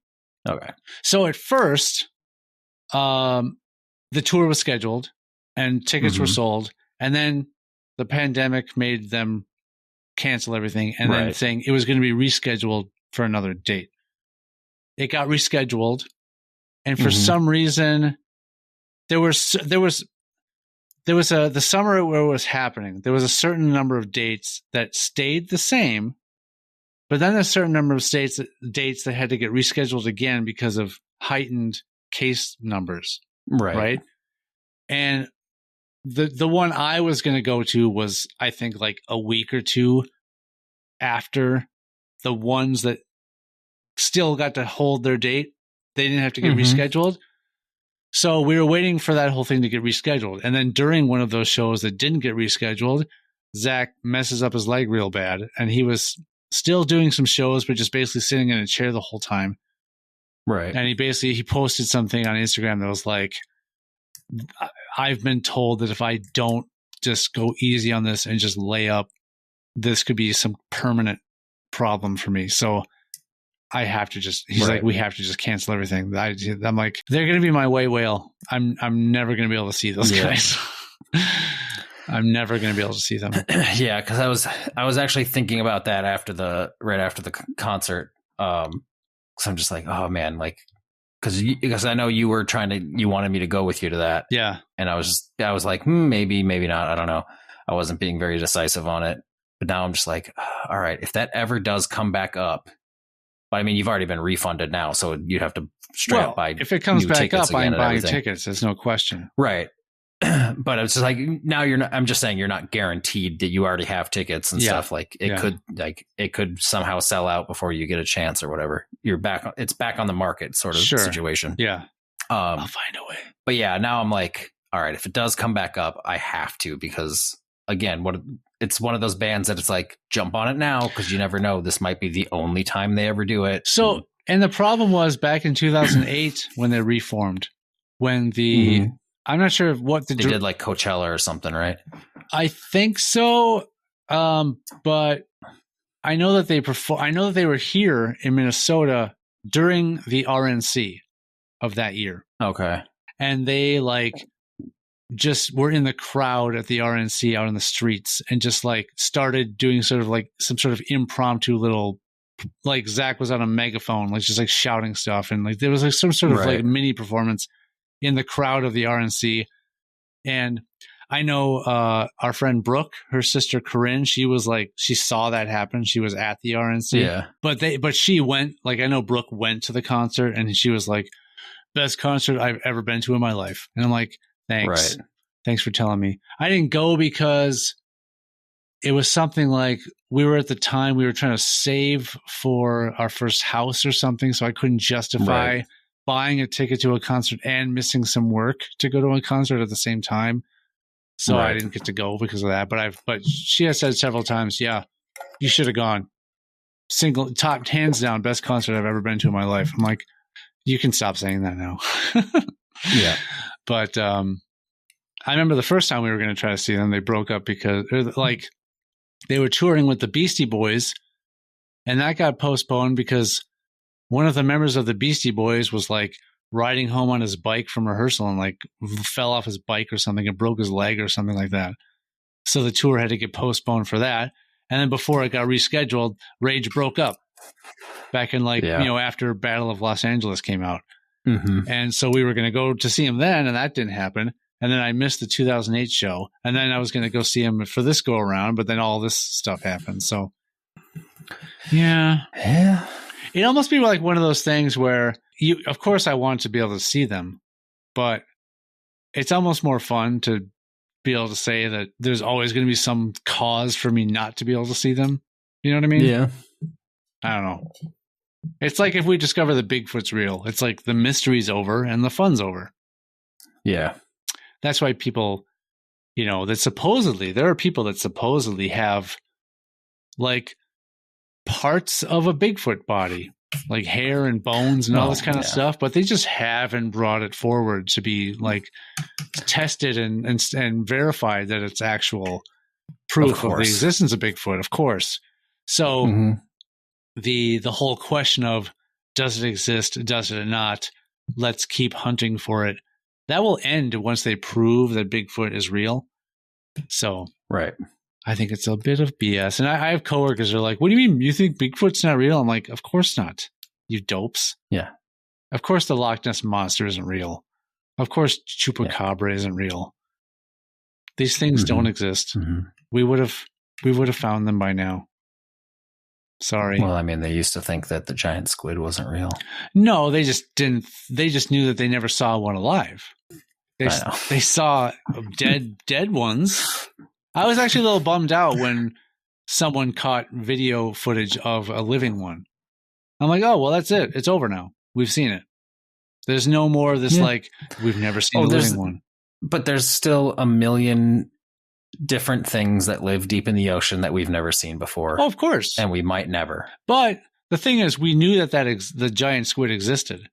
Okay. So at first, the tour was scheduled and tickets were Mhm. sold, and then the pandemic made them cancel everything, and then Right. saying it was going to be rescheduled for another date. It got rescheduled, and for Mhm. some reason, the summer where it was happening, there was a certain number of dates that stayed the same, but then a certain number of dates that had to get rescheduled again because of heightened case numbers. Right. And the one I was going to go to was, I think, like a week or two after the ones that still got to hold their date. They didn't have to get Mhm. rescheduled. So we were waiting for that whole thing to get rescheduled. And then during one of those shows that didn't get rescheduled, Zach messes up his leg real bad. And he was still doing some shows, but just basically sitting in a chair the whole time. Right. And he posted something on Instagram that was like, I've been told that if I don't just go easy on this and just lay up, this could be some permanent problem for me. So I have to just, he's Right. like, we have to just cancel everything. I'm like, they're going to be my white whale. I'm never going to be able to see those Yeah. guys. I'm never going to be able to see them. Yeah, because I was actually thinking about that right after the concert. So I'm just like, oh man, like, because I know you wanted me to go with you to that. Yeah. And I was like, maybe not. I don't know. I wasn't being very decisive on it, but now I'm just like, all right, if that ever does come back up, but I mean, you've already been refunded now, so you'd have to straight up buy. If it comes new back tickets up, I'm again and buying everything. tickets. There's no question. Right. But it's just like, now you're not, I'm just saying you're not guaranteed that you already have tickets and Yeah. stuff. Like it could somehow sell out before you get a chance or whatever. It's back on the market sort of Sure. situation. Yeah. I'll find a way. But yeah, now I'm like, all right, if it does come back up, I have to, because again, it's one of those bands that it's like, jump on it now, because you never know. This might be the only time they ever do it. So, and the problem was back in 2008 when they reformed, when Mhm. I'm not sure what they did like Coachella or something, right? I think so. But I know that I know that they were here in Minnesota during the RNC of that year. Okay. And they like just were in the crowd at the RNC out in the streets and just like started doing sort of like some sort of impromptu little, like Zach was on a megaphone, like just like shouting stuff. And like there was like some sort of Right. like mini performance in the crowd of the RNC. And I know our friend Brooke, her sister Corinne, she was like, she saw that happen. She was at the RNC. Yeah. But she went, like, I know Brooke went to the concert and she was like, best concert I've ever been to in my life. And I'm like, thanks. Right. Thanks for telling me. I didn't go because it was something like we were trying to save for our first house or something. So I couldn't justify buying a ticket to a concert and missing some work to go to a concert at the same time. So I didn't get to go because of that. But she has said several times, yeah, you should have gone. Top hands down, best concert I've ever been to in my life. I'm like, you can stop saying that now. Yeah. But I remember the first time we were going to try to see them, they broke up because like they were touring with the Beastie Boys, and that got postponed because one of the members of the Beastie Boys was like riding home on his bike from rehearsal and like fell off his bike or something and broke his leg or something like that. So the tour had to get postponed for that. And then before it got rescheduled, Rage broke up back in after Battle of Los Angeles came out. Mm-hmm. And so we were going to go to see him then, and that didn't happen. And then I missed the 2008 show. And then I was going to go see him for this go around, but then all this stuff happened. So yeah. It'd almost be like one of those things where of course I want to be able to see them, but it's almost more fun to be able to say that there's always going to be some cause for me not to be able to see them. You know what I mean? Yeah. I don't know. It's like if we discover that Bigfoot's real, it's like the mystery's over and the fun's over. Yeah. That's why people, there are people that supposedly have like parts of a Bigfoot body, like hair and bones and all this kind of stuff, but they just haven't brought it forward to be like tested and verified that it's actual proof of the existence of Bigfoot, of course. So the whole question of does it exist, does it not, let's keep hunting for it, that will end once they prove that Bigfoot is real. So I think it's a bit of BS. And I have coworkers who are like, what do you mean? You think Bigfoot's not real? I'm like, of course not, you dopes. Yeah. Of course the Loch Ness Monster isn't real. Of course Chupacabra isn't real. These things don't exist. We would have found them by now. Sorry. Well, I mean, they used to think that the giant squid wasn't real. No, they just didn't. They just knew that they never saw one alive. They saw dead ones. I was actually a little bummed out when someone caught video footage of a living one. I'm like, oh, well, that's it. It's over now. We've seen it. There's no more of this, like, we've never seen a living one. But there's still a million different things that live deep in the ocean that we've never seen before. Oh, of course. And we might never. But the thing is, we knew that the giant squid existed.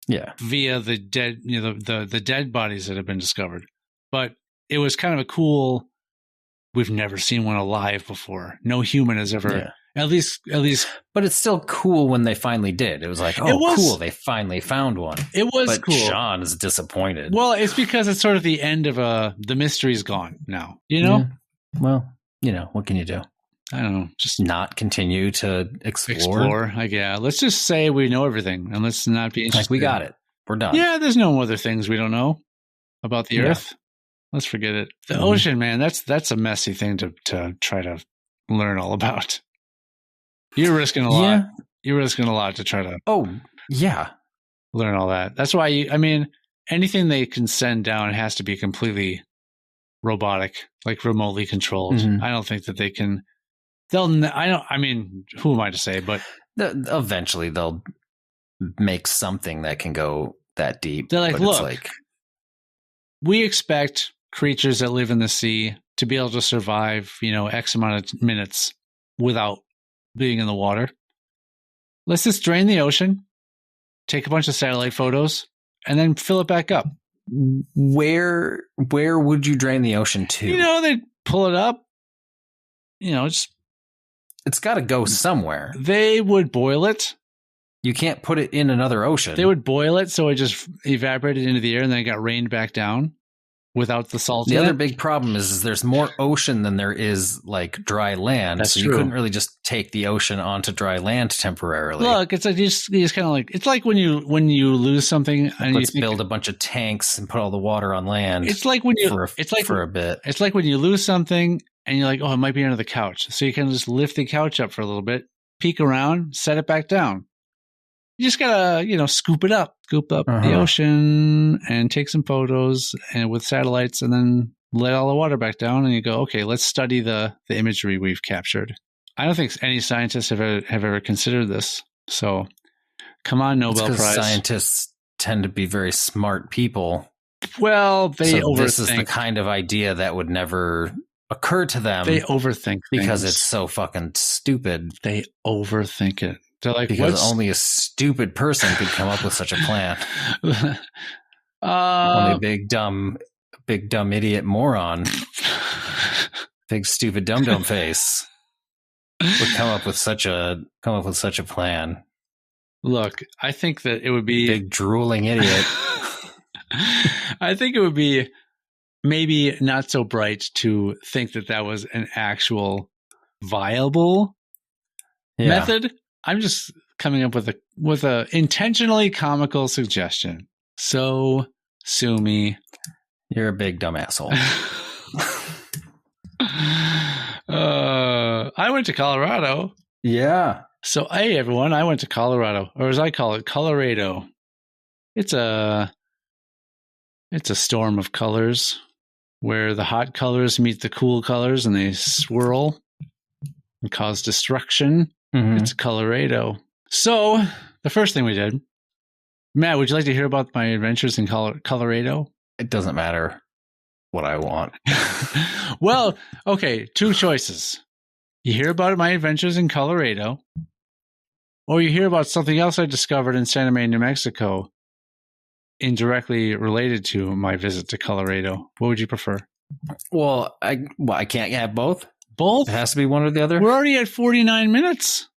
Yeah. Via the dead, the dead bodies that have been discovered. But it was kind of a cool, we've never seen one alive before. No human has ever, at least. But it's still cool when they finally did. It was like, cool, they finally found one. It was but cool. Sean is disappointed. Well, it's because it's sort of the end of the mystery's gone now, you know? Yeah. Well, what can you do? I don't know. Just not continue to explore. Like, let's just say we know everything and let's not be interested. Like, we got it. We're done. Yeah, there's no other things we don't know about the Earth. Let's forget it. The ocean, man, that's a messy thing to try to learn all about. You're risking a lot. Yeah. You're risking a lot to try to learn all that. That's why anything they can send down has to be completely robotic, like remotely controlled. I don't think that they can. Who am I to say? But eventually they'll make something that can go that deep. They're like, look, we expect creatures that live in the sea to be able to survive, X amount of minutes without being in the water. Let's just drain the ocean, take a bunch of satellite photos, and then fill it back up. Where would you drain the ocean to? They'd pull it up. It's got to go somewhere. They would boil it. You can't put it in another ocean. They would boil it so it just evaporated into the air and then it got rained back down without the salt. The other big problem is there's more ocean than there is like dry land. That's so true. You couldn't really just take the ocean onto dry land temporarily. Look, it's like you just kind of like, it's like when you lose something and let's build a bunch of tanks and put all the water on land. It's like when you for a bit. It's like when you lose something and you're like, oh, it might be under the couch. So you can just lift the couch up for a little bit, peek around, set it back down. You just gotta, scoop up the ocean and take some photos and with satellites and then let all the water back down. And you go, okay, let's study the imagery we've captured. I don't think any scientists have ever considered this. So come on, Nobel Prize. Scientists tend to be very smart people. Well, overthink. This is the kind of idea that would never occur to them. They overthink because things. It's so fucking stupid. They overthink it. They're like, because only a stupid person could come up with such a plan. Only a big dumb idiot moron, big stupid dum face would come up with such a plan. Look, I think that it would be big drooling idiot. I think it would be maybe not so bright to think that was an actual viable method. I'm just coming up with a intentionally comical suggestion. So sue me. You're a big dumb asshole. I went to Colorado. Yeah. So hey everyone, I went to Colorado, or as I call it, Colorado. It's a storm of colors where the hot colors meet the cool colors and they swirl and cause destruction. It's Colorado. So the first thing we did, Matt, would you like to hear about my adventures in Colorado? It doesn't matter what I want. Well, okay, two choices. You hear about my adventures in Colorado, or you hear about something else I discovered in Santa Fe, New Mexico, indirectly related to my visit to Colorado. What would you prefer? Well, I can't have both. Both? It has to be one or the other. We're already at 49 minutes.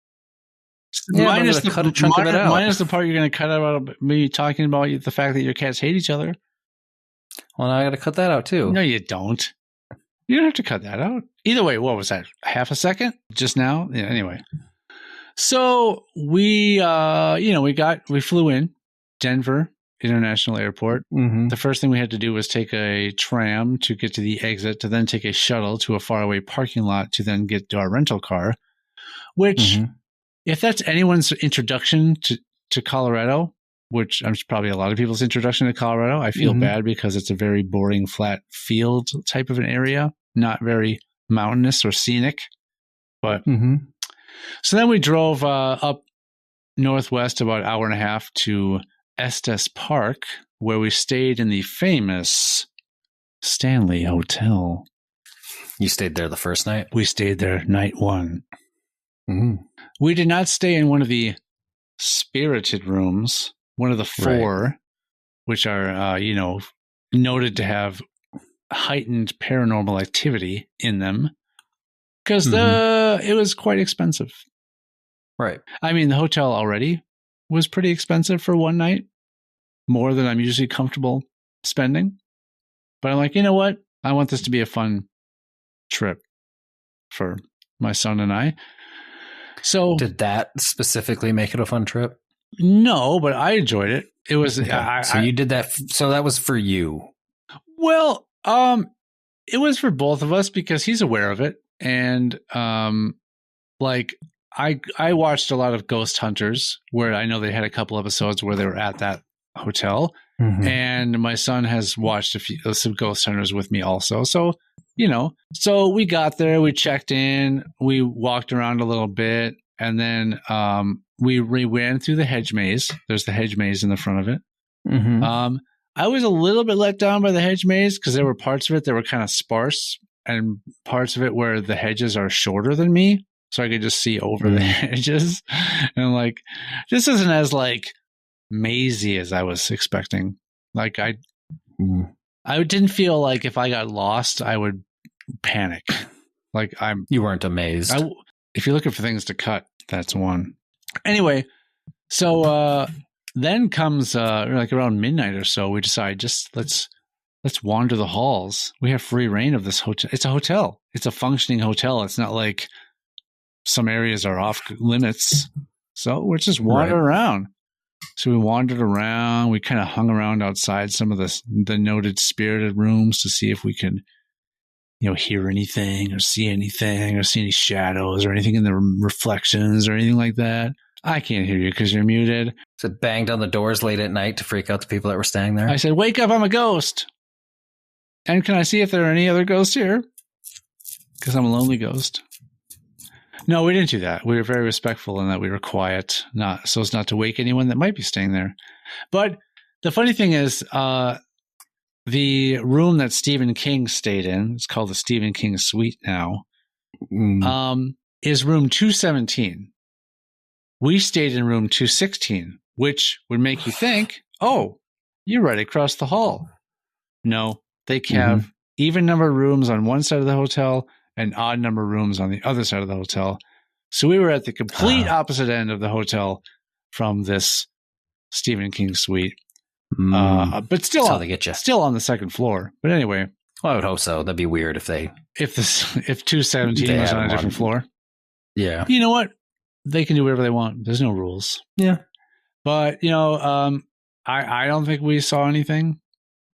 Yeah, minus the cut a chunk of it out. Minus the part you're going to cut out of me talking about the fact that your cats hate each other. Well, now I got to cut that out too. No, you don't. You don't have to cut that out. Either way, what was that? Half a second? Just now? Yeah, anyway. So we flew in Denver International Airport. Mm-hmm. The first thing we had to do was take a tram to get to the exit, to then take a shuttle to a faraway parking lot to then get to our rental car, which, if that's anyone's introduction to Colorado, which I'm probably a lot of people's introduction to Colorado, I feel bad because it's a very boring, flat field type of an area, not very mountainous or scenic. But so then we drove up northwest about an hour and a half to Estes Park, where we stayed in the famous Stanley Hotel. You stayed there the first night? We stayed there night one. Mm-hmm. We did not stay in one of the spirited rooms, one of the four, which are, noted to have heightened paranormal activity in them, because it was quite expensive. Right. I mean, the hotel already was pretty expensive for one night, more than I'm usually comfortable spending. But I'm like, you know what? I want this to be a fun trip for my son and I. So did that specifically make it a fun trip? No, but I enjoyed it. It was so you did that. So that was for you. Well, it was for both of us because he's aware of it, and I watched a lot of Ghost Hunters, where I know they had a couple episodes where they were at that hotel, and my son has watched some Ghost Hunters with me also. So, so we got there, we checked in, we walked around a little bit, and then we ran through the hedge maze. There's the hedge maze in the front of it. I was a little bit let down by the hedge maze because there were parts of it that were kind of sparse, and parts of it where the hedges are shorter than me, so I could just see over the hedges. And I'm like, this isn't as mazy as I was expecting. Like I didn't feel like if I got lost, I would panic. You weren't amazed. If you're looking for things to cut, that's one. Anyway, so then comes around midnight or so, we decide let's wander the halls. We have free reign of this hotel. It's a hotel. It's a functioning hotel. It's not like some areas are off limits. So we're just wandering around. So we wandered around. We kind of hung around outside some of the noted spirited rooms to see if we could, hear anything or see any shadows or anything in the reflections or anything like that. I can't hear you because you're muted. So it banged on the doors late at night to freak out the people that were staying there? I said, wake up, I'm a ghost. And can I see if there are any other ghosts here? Because I'm a lonely ghost. No, we didn't do that. We were very respectful in that we were quiet, so as not to wake anyone that might be staying there. But the funny thing is, the room that Stephen King stayed in, it's called the Stephen King Suite now, is room 217. We stayed in room 216, which would make you think, oh, you're right across the hall. No, they have even number of rooms on one side of the hotel and odd number of rooms on the other side of the hotel. So we were at the complete opposite end of the hotel from this Stephen King suite. But still on the second floor. But anyway. Well, I would hope so. That'd be weird if 217 was on a different floor. Yeah. You know what? They can do whatever they want. There's no rules. Yeah. But, I don't think we saw anything.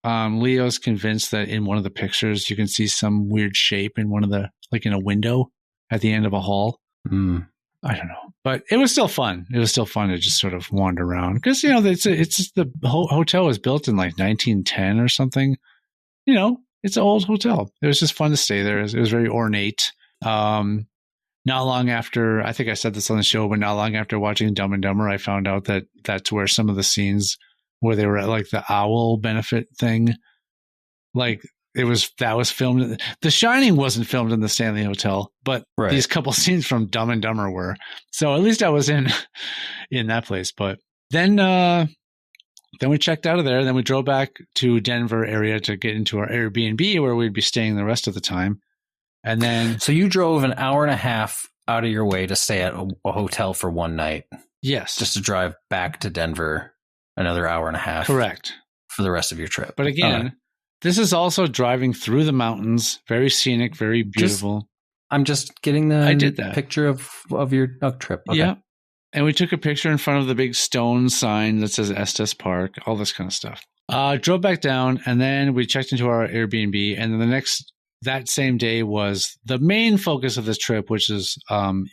Leo's convinced that in one of the pictures, you can see some weird shape in one of the, in a window at the end of a hall. I don't know. But it was still fun. It was still fun to just sort of wander around. Because, it's the whole hotel was built in 1910 or something. It's an old hotel. It was just fun to stay there. It was very ornate. Not long after, I think I said this on the show, but not long after watching Dumb and Dumber, I found out that that's where some of the scenes where they were at the owl benefit thing, that was filmed. The Shining wasn't filmed in the Stanley Hotel, but these couple scenes from Dumb and Dumber were. So at least I was in that place. But then we checked out of there. Then we drove back to Denver area to get into our Airbnb where we'd be staying the rest of the time. And then, so you drove an hour and a half out of your way to stay at a hotel for one night. Yes, just to drive back to Denver another hour and a half. Correct. For the rest of your trip. But again, this is also driving through the mountains, very scenic, very beautiful. I'm just getting the picture of your trip. Okay. Yeah. And we took a picture in front of the big stone sign that says Estes Park, all this kind of stuff. Drove back down, and then we checked into our Airbnb. And then that same day was the main focus of this trip, which is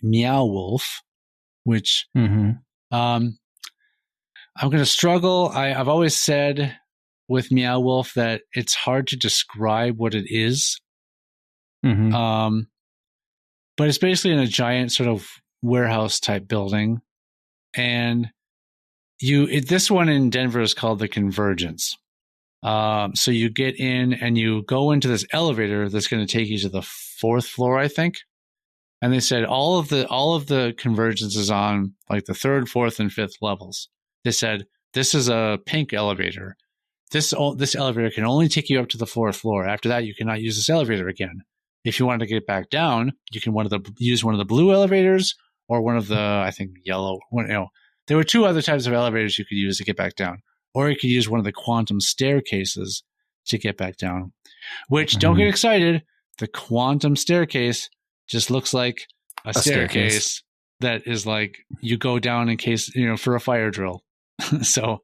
Meow Wolf, which I'm going to struggle. I've always said with Meow Wolf that it's hard to describe what it is. But it's basically in a giant sort of warehouse type building. And this one in Denver is called the Convergence. So you get in and you go into this elevator that's going to take you to the 4th floor, I think. And they said all of the Convergence is on like the 3rd, 4th, and 5th levels. They said this is a pink elevator. This elevator can only take you up to the 4th floor. After that, you cannot use this elevator again. If you want to get back down, you can use one of the blue elevators or one of the, I think, yellow. There were 2 other types of elevators you could use to get back down, or you could use one of the quantum staircases to get back down. Which don't get excited. The quantum staircase just looks like a staircase that is like you go down in case for a fire drill. So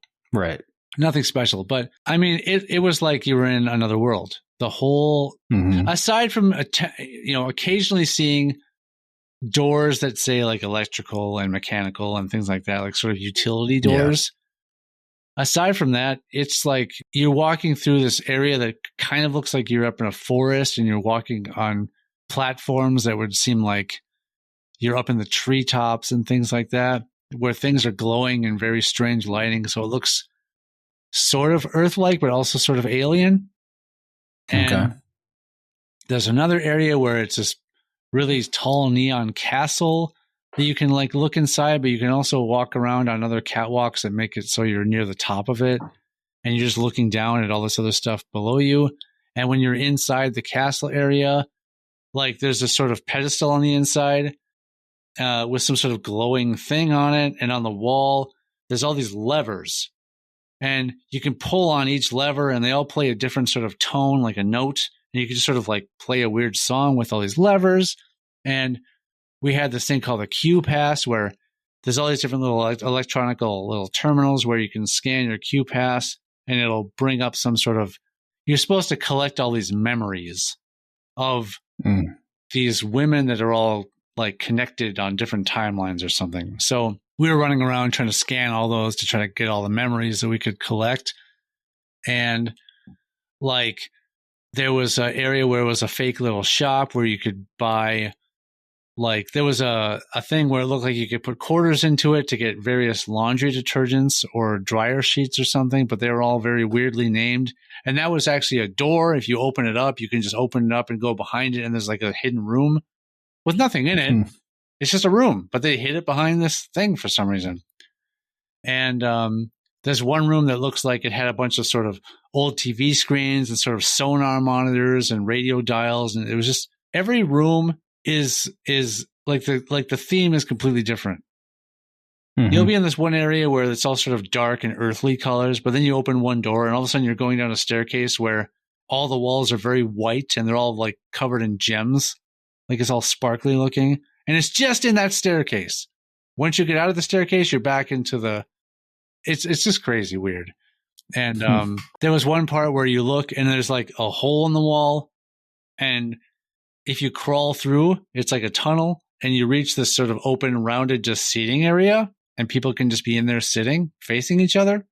nothing special, but I mean, it was like you were in another world. The whole, aside from occasionally seeing doors that say like electrical and mechanical and things like that, like sort of utility doors. Yeah. Aside from that, it's like you're walking through this area that kind of looks like you're up in a forest, and you're walking on platforms that would seem like you're up in the treetops and things like that, where things are glowing in very strange lighting. So it looks sort of Earth-like, but also sort of alien. And there's another area where it's this really tall neon castle that you can like look inside, but you can also walk around on other catwalks that make it so you're near the top of it, and you're just looking down at all this other stuff below you. And when you're inside the castle area, like there's this sort of pedestal on the inside with some sort of glowing thing on it, and on the wall there's all these levers, and you can pull on each lever, and they all play a different sort of tone, like a note. And you can just sort of like play a weird song with all these levers. And we had this thing called a Q Pass, where there's all these different little electronic little terminals where you can scan your Q Pass, and it'll bring up some sort of, you're supposed to collect all these memories of these women that are all like connected on different timelines or something. So we were running around trying to scan all those to try to get all the memories that we could collect. And like, there was an area where it was a fake little shop where you could buy, like, there was a thing where it looked like you could put quarters into it to get various laundry detergents or dryer sheets or something, but they were all very weirdly named. And that was actually a door. If you open it up, you can just open it up and go behind it, and there's like a hidden room with nothing in it. It's just a room, but they hid it behind this thing for some reason. And there's one room that looks like it had a bunch of sort of old TV screens and sort of sonar monitors and radio dials, and it was just, every room is like the theme is completely different. You'll be in this one area where it's all sort of dark and earthly colors, but then you open one door and all of a sudden you're going down a staircase where all the walls are very white and they're all like covered in gems, like it's all sparkly looking, and it's just in that staircase. Once you get out of the staircase, you're back into the, it's just crazy weird. And there was one part where you look and there's like a hole in the wall, and if you crawl through, it's like a tunnel, and you reach this sort of open, rounded, just seating area, and people can just be in there sitting, facing each other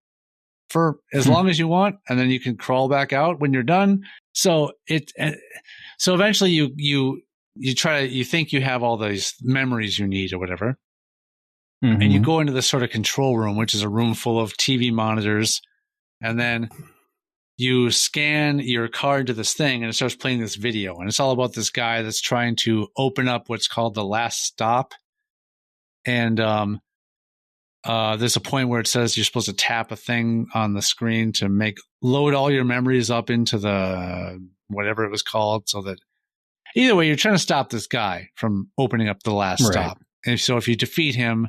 for as long as you want, and then you can crawl back out when you're done. So so eventually you think you have all these memories you need or whatever, and you go into this sort of control room, which is a room full of TV monitors, and then you scan your card to this thing and it starts playing this video. And it's all about this guy that's trying to open up what's called the last stop. And there's a point where it says you're supposed to tap a thing on the screen to load all your memories up into the whatever it was called, so that either way, you're trying to stop this guy from opening up the last stop. And so if you defeat him,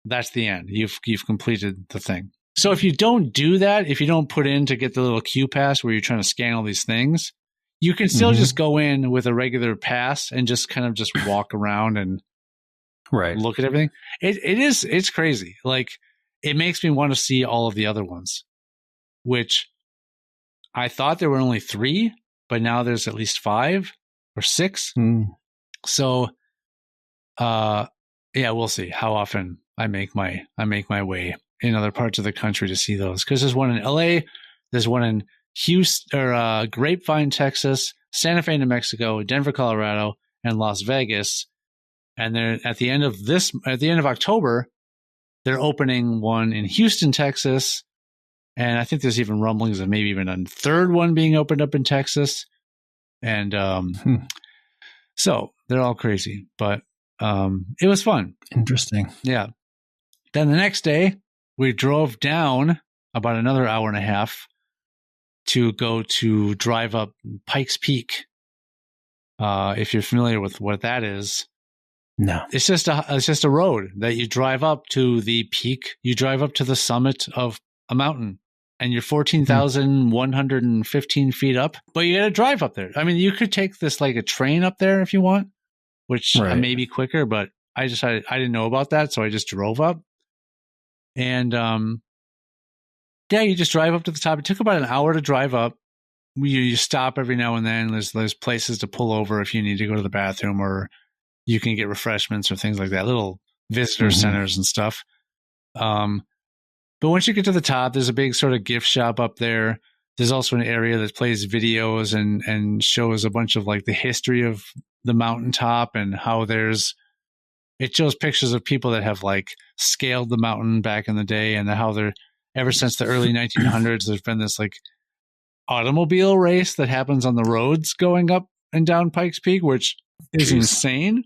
that's the end. You've completed the thing. So if you don't do that, if you don't put in to get the little Q pass where you're trying to scan all these things, you can still just go in with a regular pass and just kind of just walk around and look at everything. It's crazy. Like, it makes me want to see all of the other ones, which I thought there were only 3, but now there's at least 5 or 6. So, yeah, we'll see how often I make my way in other parts of the country to see those. Because there's one in LA, there's one in Houston or Grapevine, Texas, Santa Fe, New Mexico, Denver, Colorado, and Las Vegas. And they're at the end of October, they're opening one in Houston, Texas. And I think there's even rumblings of maybe even a third one being opened up in Texas. And so they're all crazy, but it was fun. Interesting. Yeah. Then the next day, we drove down about another hour and a half to go to drive up Pikes Peak. If you're familiar with what that is, no, it's just a road that you drive up to the peak. You drive up to the summit of a mountain, and you're 14,115 feet up. But you got to drive up there. I mean, you could take this like a train up there if you want, which may be quicker. But I didn't know about that, so I just drove up. And yeah, you just drive up to the top. It took about an hour to drive up. You stop every now and then. There's places to pull over if you need to go to the bathroom, or you can get refreshments or things like that. Little visitor centers and stuff. But once you get to the top, there's a big sort of gift shop up there. There's also an area that plays videos and shows a bunch of like the history of the mountaintop and how it shows pictures of people that have like scaled the mountain back in the day, and how ever since the early 1900s, there's been this like automobile race that happens on the roads going up and down Pikes Peak, which is insane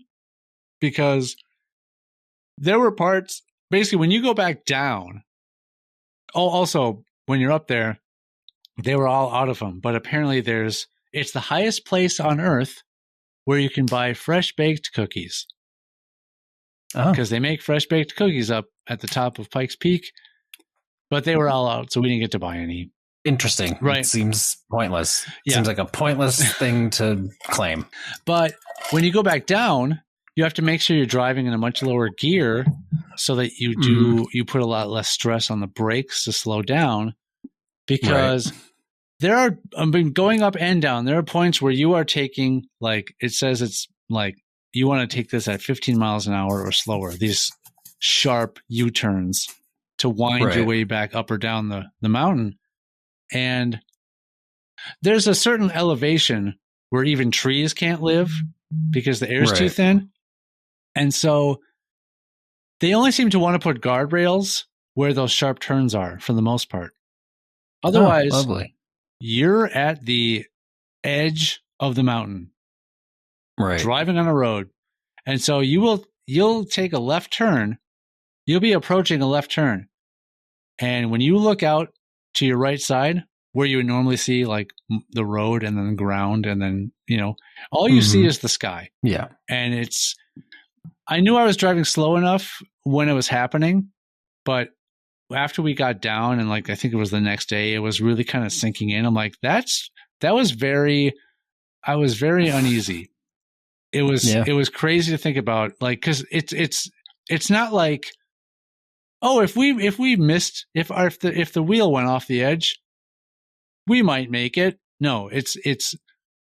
because there were parts, basically when you go back down, also when you're up there, they were all out of them, but apparently it's the highest place on earth where you can buy fresh baked cookies. Because they make fresh baked cookies up at the top of Pikes Peak, but they were all out, so we didn't get to buy any. Interesting. Right. It seems pointless. Yeah. Seems like a pointless thing to claim. But when you go back down, you have to make sure you're driving in a much lower gear so that you put a lot less stress on the brakes to slow down, because there are, going up and down, there are points where you are taking, like, it says it's like, you want to take this at 15 miles an hour or slower, these sharp U-turns to wind your way back up or down the mountain. And there's a certain elevation where even trees can't live because the air is too thin. And so they only seem to want to put guardrails where those sharp turns are for the most part. Otherwise, you're at the edge of the mountain. Driving on a road. And so you'll take a left turn. You'll be approaching a left turn. And when you look out to your right side, where you would normally see like the road and then the ground, and then, all you see is the sky. Yeah. And I knew I was driving slow enough when it was happening, but after we got down and like, I think it was the next day, it was really kind of sinking in. I'm like, I was very uneasy. It was crazy to think about, like, because it's not like, oh, if the wheel went off the edge, we might make it. No, it's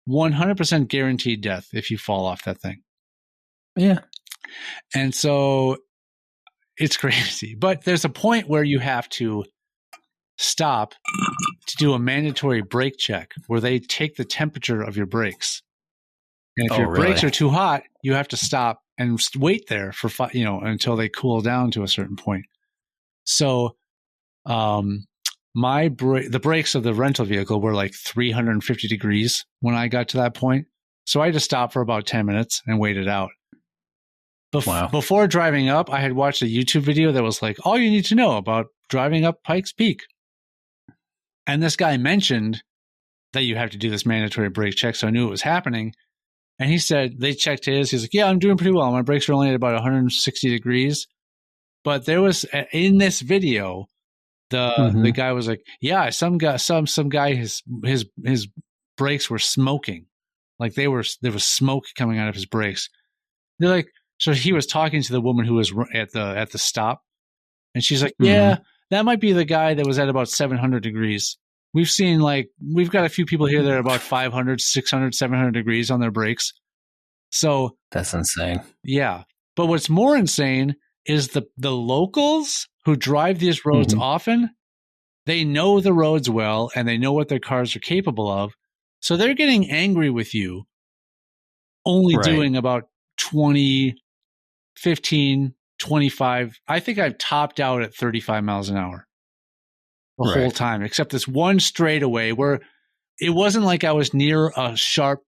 100% guaranteed death if you fall off that thing. Yeah, and so it's crazy. But there's a point where you have to stop to do a mandatory brake check, where they take the temperature of your brakes. And if your brakes are too hot, you have to stop and wait there for until they cool down to a certain point. So the brakes of the rental vehicle were like 350 degrees when I got to that point. So I had to stop for about 10 minutes and wait it out. Wow. Before driving up, I had watched a YouTube video that was like, all you need to know about driving up Pikes Peak. And this guy mentioned that you have to do this mandatory brake check. So I knew it was happening. And he said they checked his. He's like, yeah, I'm doing pretty well. My brakes are only at about 160 degrees. But there was, in this video, the guy was like, yeah, some guy, his brakes were smoking. Like there was smoke coming out of his brakes. They're like, so he was talking to the woman who was at the stop. And she's like, yeah, that might be the guy that was at about 700 degrees. We've got a few people here that are about 500, 600, 700 degrees on their brakes. So that's insane. Yeah. But what's more insane is the locals who drive these roads often, they know the roads well and they know what their cars are capable of. So they're getting angry with you only doing about 20, 15, 25. I think I've topped out at 35 miles an hour the whole time, except this one straightaway where it wasn't like I was near a sharp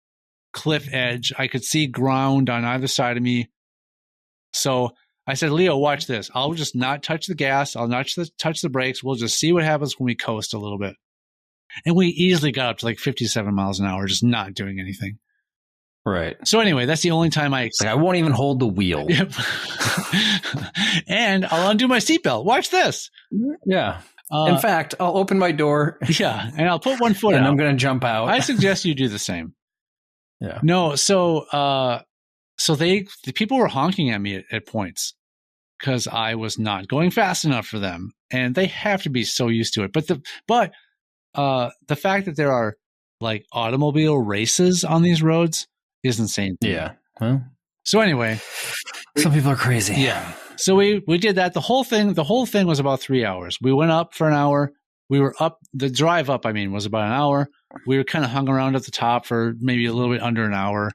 cliff edge. I could see ground on either side of me. So I said, Leo, watch this. I'll just not touch the gas. I'll not touch the brakes. We'll just see what happens when we coast a little bit. And we easily got up to like 57 miles an hour, just not doing anything. Right. So anyway, that's the only time I won't even hold the wheel. Yep. And I'll undo my seatbelt. Watch this. Yeah. In fact, I'll open my door. Yeah. And I'll put one foot and out. I'm going to jump out. I suggest you do the same. Yeah. No. So the people were honking at me at points because I was not going fast enough for them. And they have to be so used to it. But the fact that there are like automobile races on these roads is insane. Yeah. Well, so anyway, some people are crazy. Yeah. So we did that. The whole thing was about 3 hours. We went up for an hour. We were up, the drive up, was about an hour. We were kind of hung around at the top for maybe a little bit under an hour.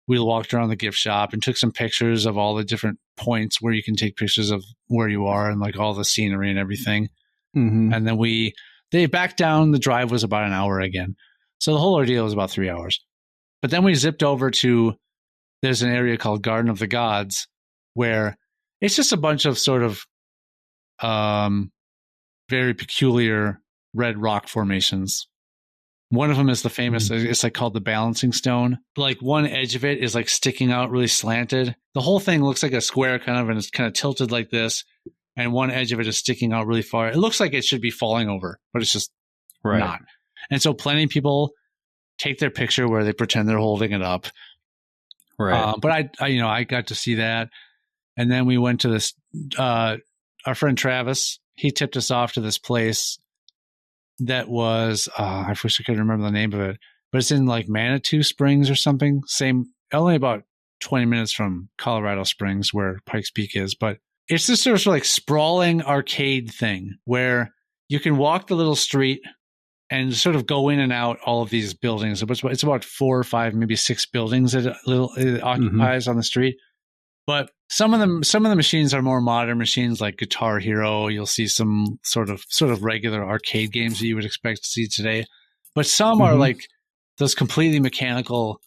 We walked around the gift shop and took some pictures of all the different points where you can take pictures of where you are and like all the scenery and everything. And then they backed down. The drive was about an hour again. So the whole ordeal was about 3 hours. But then we zipped over to, there's an area called Garden of the Gods where it's just a bunch of sort of very peculiar red rock formations. One of them is the famous, it's like called the Balancing Stone. Like one edge of it is like sticking out really slanted. The whole thing looks like a square kind of, and it's kind of tilted like this. And one edge of it is sticking out really far. It looks like it should be falling over, but it's just not. And so plenty of people take their picture where they pretend they're holding it up. Right. But I got to see that. And then we went to this, our friend Travis, he tipped us off to this place that was, I wish I could remember the name of it, but it's in like Manitou Springs or something. Only about 20 minutes from Colorado Springs where Pikes Peak is. But it's this sort of like sprawling arcade thing where you can walk the little street and sort of go in and out all of these buildings. It's about 4 or 5, maybe 6 buildings that it occupies on the street. But some of the machines are more modern machines like Guitar Hero. You'll see some sort of regular arcade games that you would expect to see today. But some are like those completely mechanical,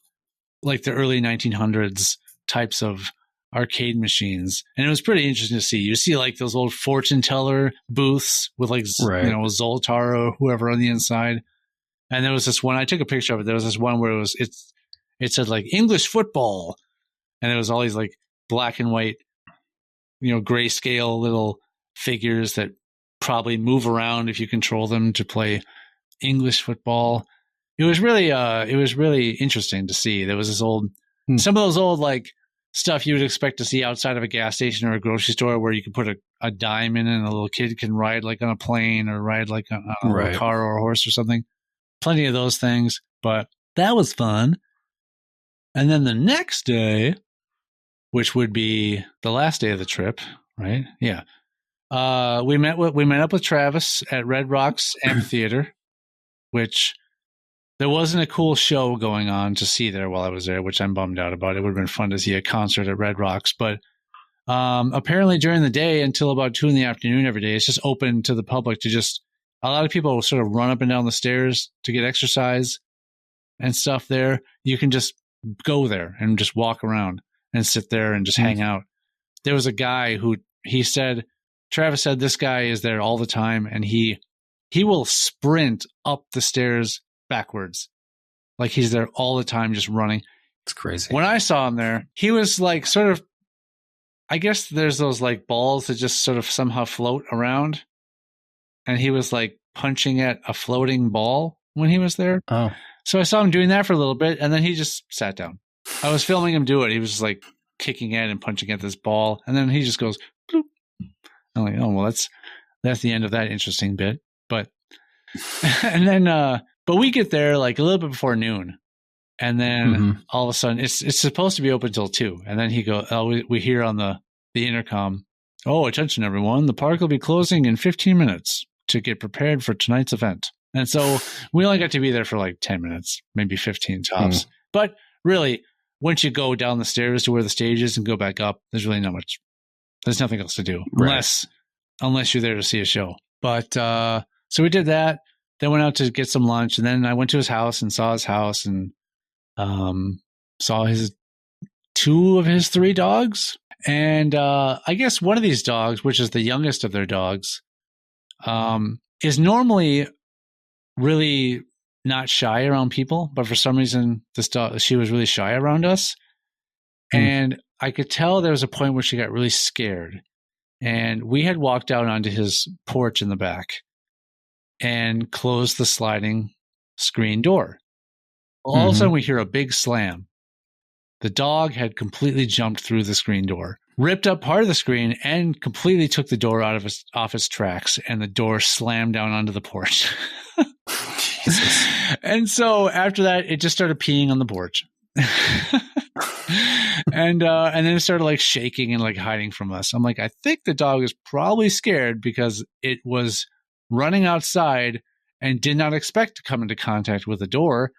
like the early 1900s types of arcade machines. And it was pretty interesting to see. You see like those old fortune teller booths with like, Zoltar or whoever on the inside. And there was this one, I took a picture of it. There was this one where it said like English football. And it was all these like black and white, grayscale little figures that probably move around if you control them to play English football. It was really interesting to see. There was this some of those old like stuff you would expect to see outside of a gas station or a grocery store where you can put a dime in and a little kid can ride like on a plane or ride like on a car or a horse or something. Plenty of those things, but that was fun. And then the next day, which would be the last day of the trip, right? Yeah. We met up with Travis at Red Rocks Amphitheater, which there wasn't a cool show going on to see there while I was there, which I'm bummed out about. It would have been fun to see a concert at Red Rocks, but apparently during the day until about 2 p.m. every day, it's just open to the public to just a lot of people sort of run up and down the stairs to get exercise and stuff there. You can just go there and just walk around and sit there and just hang out. There was a guy who Travis said this guy is there all the time, and he will sprint up the stairs backwards. Like he's there all the time just running. It's crazy. When I saw him there, he was like sort of, I guess there's those like balls that just sort of somehow float around. And he was like punching at a floating ball when he was there. Oh. So I saw him doing that for a little bit, and then he just sat down. I was filming him do it. He was just like kicking at and punching at this ball, and then he just goes, bloop. I'm like, oh, well, that's the end of that interesting bit. But, and then, but we get there like a little bit before noon. And then all of a sudden, it's supposed to be open till 2. And then he goes, we hear on the intercom, oh, attention, everyone. The park will be closing in 15 minutes to get prepared for tonight's event. And so we only got to be there for like 10 minutes, maybe 15 tops. But really, once you go down the stairs to where the stage is and go back up, there's really not much. There's nothing else to do unless you're there to see a show. But so we did that. Then went out to get some lunch. And then I went to his house and saw his house and saw his 2 of his 3 dogs. And I guess one of these dogs, which is the youngest of their dogs, is normally really not shy around people, but for some reason this dog, she was really shy around us. And I could tell there was a point where she got really scared. And we had walked out onto his porch in the back and closed the sliding screen door. All of a sudden we hear a big slam. The dog had completely jumped through the screen door, ripped up part of the screen, and completely took the door off its tracks, and the door slammed down onto the porch. Jesus. And so after that, it just started peeing on the porch. and then it started like shaking and like hiding from us. I'm like, I think the dog is probably scared because it was running outside and did not expect to come into contact with the door,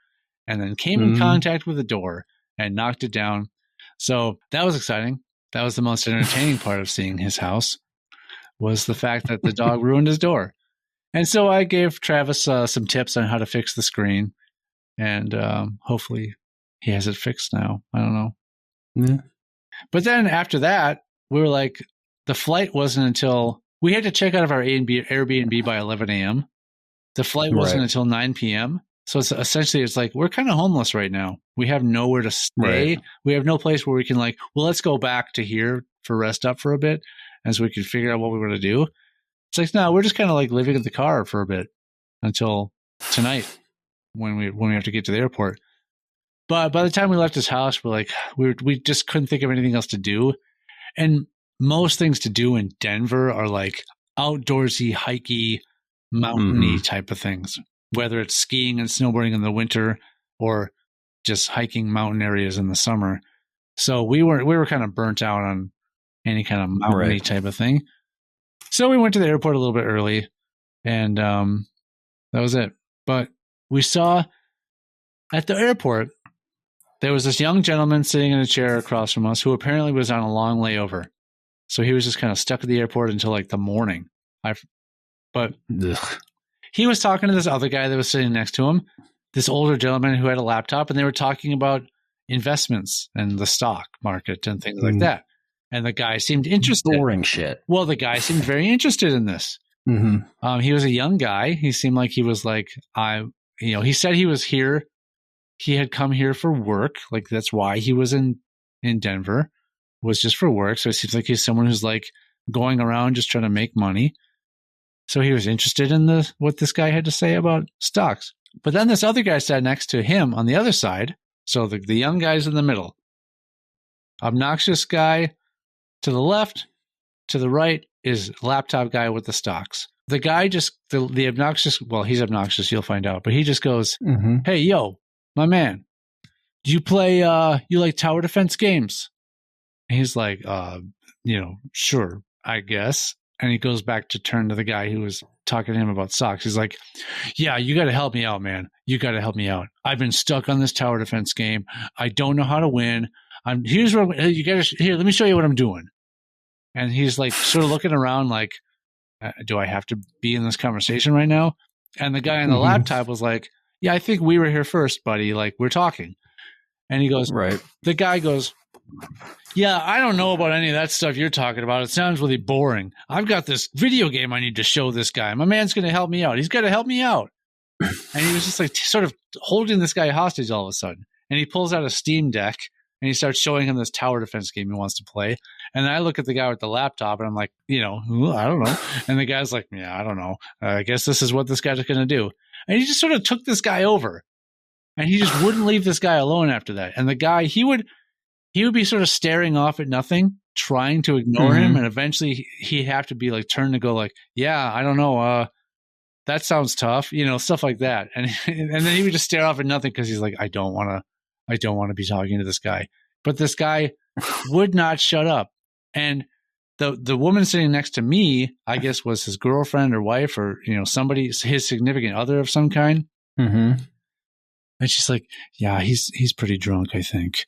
and then came in contact with the door and knocked it down. So that was exciting. That was the most entertaining part of seeing his house, was the fact that the dog ruined his door. And so I gave Travis some tips on how to fix the screen, and hopefully he has it fixed now. I don't know. Yeah. But then after that, we were like, the flight wasn't until we had to check out of our Airbnb by 11 a.m. The flight wasn't until 9 p.m. So it's essentially, it's like, we're kind of homeless right now. We have nowhere to stay. Right. We have no place where we can like, well, let's go back to here for rest up for a bit, and so we can figure out what we want to do. It's like, no, we're just kind of like living in the car for a bit until tonight when we have to get to the airport. But by the time we left his house, we're like, we just couldn't think of anything else to do. And most things to do in Denver are like outdoorsy, hikey, mountainy type of things, whether it's skiing and snowboarding in the winter or just hiking mountain areas in the summer. So we were kind of burnt out on any kind of mountainy type of thing. So we went to the airport a little bit early, and that was it. But we saw at the airport, there was this young gentleman sitting in a chair across from us who apparently was on a long layover. So he was just kind of stuck at the airport until like the morning. He was talking to this other guy that was sitting next to him, this older gentleman who had a laptop, and they were talking about investments and the stock market and things like that. And the guy seemed interested. Boring shit. Well, the guy seemed very interested in this. He was a young guy. He seemed like he was like, he said he was here. He had come here for work. Like that's why he was in Denver, was just for work. So it seems like he's someone who's like going around just trying to make money. So he was interested in what this guy had to say about stocks. But then this other guy sat next to him on the other side. So the young guy's in the middle. Obnoxious guy to the left, to the right is laptop guy with the stocks. The guy the obnoxious, well, he's obnoxious, you'll find out. But he just goes, hey, yo, my man, do you play, you like tower defense games? And he's like, sure, I guess. And he goes back to turn to the guy who was talking to him about stocks. He's like, yeah, you got to help me out, man. You got to help me out. I've been stuck on this tower defense game. I don't know how to win. Here, let me show you what I'm doing. And he's like sort of looking around like, do I have to be in this conversation right now? And the guy on the laptop was like, yeah, I think we were here first, buddy. Like, we're talking. And he goes, Right. the guy goes, yeah, I don't know about any of that stuff you're talking about. It sounds really boring. I've got this video game I need to show this guy. My man's going to help me out. He's got to help me out. And he was just like sort of holding this guy hostage all of a sudden. And he pulls out a Steam Deck and he starts showing him this tower defense game he wants to play. And I look at the guy with the laptop and I'm like, I don't know. And the guy's like, yeah, I don't know. I guess this is what this guy's going to do. And he just sort of took this guy over. And he just wouldn't leave this guy alone after that. And the guy, he would be sort of staring off at nothing, trying to ignore him. And eventually he'd have to be like, turn to go like, yeah, I don't know. That sounds tough, stuff like that. And then he would just stare off at nothing because he's like, I don't want to be talking to this guy. But this guy would not shut up. And the woman sitting next to me, I guess, was his girlfriend or wife or, somebody, his significant other of some kind. Mm-hmm. And she's like, yeah, he's pretty drunk, I think.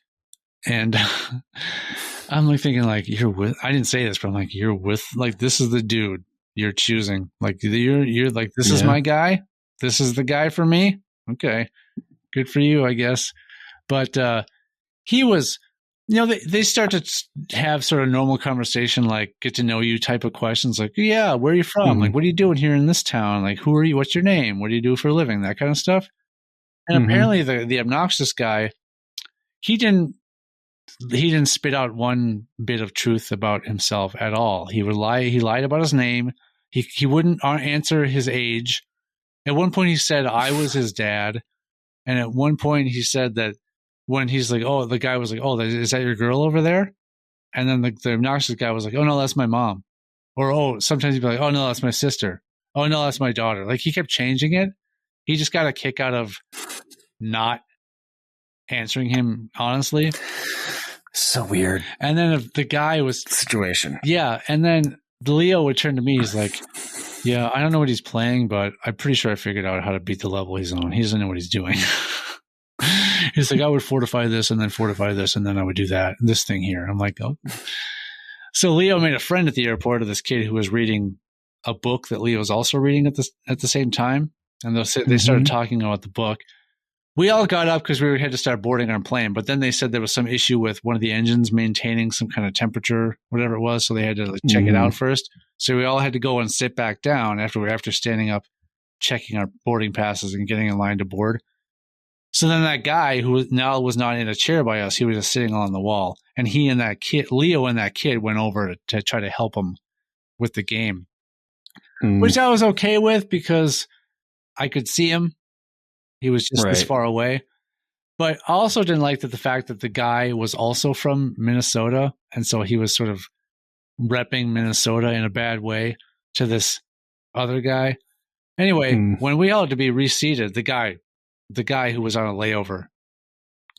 And I'm like thinking like, I didn't say this, but I'm like, you're with, like, this is the dude you're choosing. Like, you're like, this is my guy. This is the guy for me. Okay. Good for you, I guess. But he was, they start to have sort of normal conversation, like get to know you type of questions. Like, yeah, where are you from? Like, what are you doing here in this town? Like, who are you? What's your name? What do you do for a living? That kind of stuff. And apparently the obnoxious guy, he didn't spit out one bit of truth about himself at all. He would lie. He lied about his name. He wouldn't answer his age. At one point he said I was his dad. And at one point he said that when he's like, oh, the guy was like, oh, is that your girl over there? And then the obnoxious guy was like, oh, no, that's my mom. Or, oh, sometimes he'd be like, oh, no, that's my sister. Oh, no, that's my daughter. Like, he kept changing it. He just got a kick out of not answering him honestly. So weird. And then if the guy was situation. Yeah. And then Leo would turn to me. He's like, yeah, I don't know what he's playing, but I'm pretty sure I figured out how to beat the level he's on. He doesn't know what he's doing. He's like, I would fortify this and then fortify this. And then I would do this thing here. I'm like, oh. So Leo made a friend at the airport of this kid who was reading a book that Leo was also reading at the same time. And they started talking about the book. We all got up because we had to start boarding our plane. But then they said there was some issue with one of the engines maintaining some kind of temperature, whatever it was. So they had to check it out first. So we all had to go and sit back down after standing up, checking our boarding passes and getting in line to board. So then that guy who now was not in a chair by us, he was just sitting on the wall. And he and that kid, Leo and that kid, went over to try to help him with the game, which I was okay with because I could see him. He was just this far away. But I also didn't like the fact that the guy was also from Minnesota. And so he was sort of repping Minnesota in a bad way to this other guy. Anyway, when we all had to be reseated, the guy who was on a layover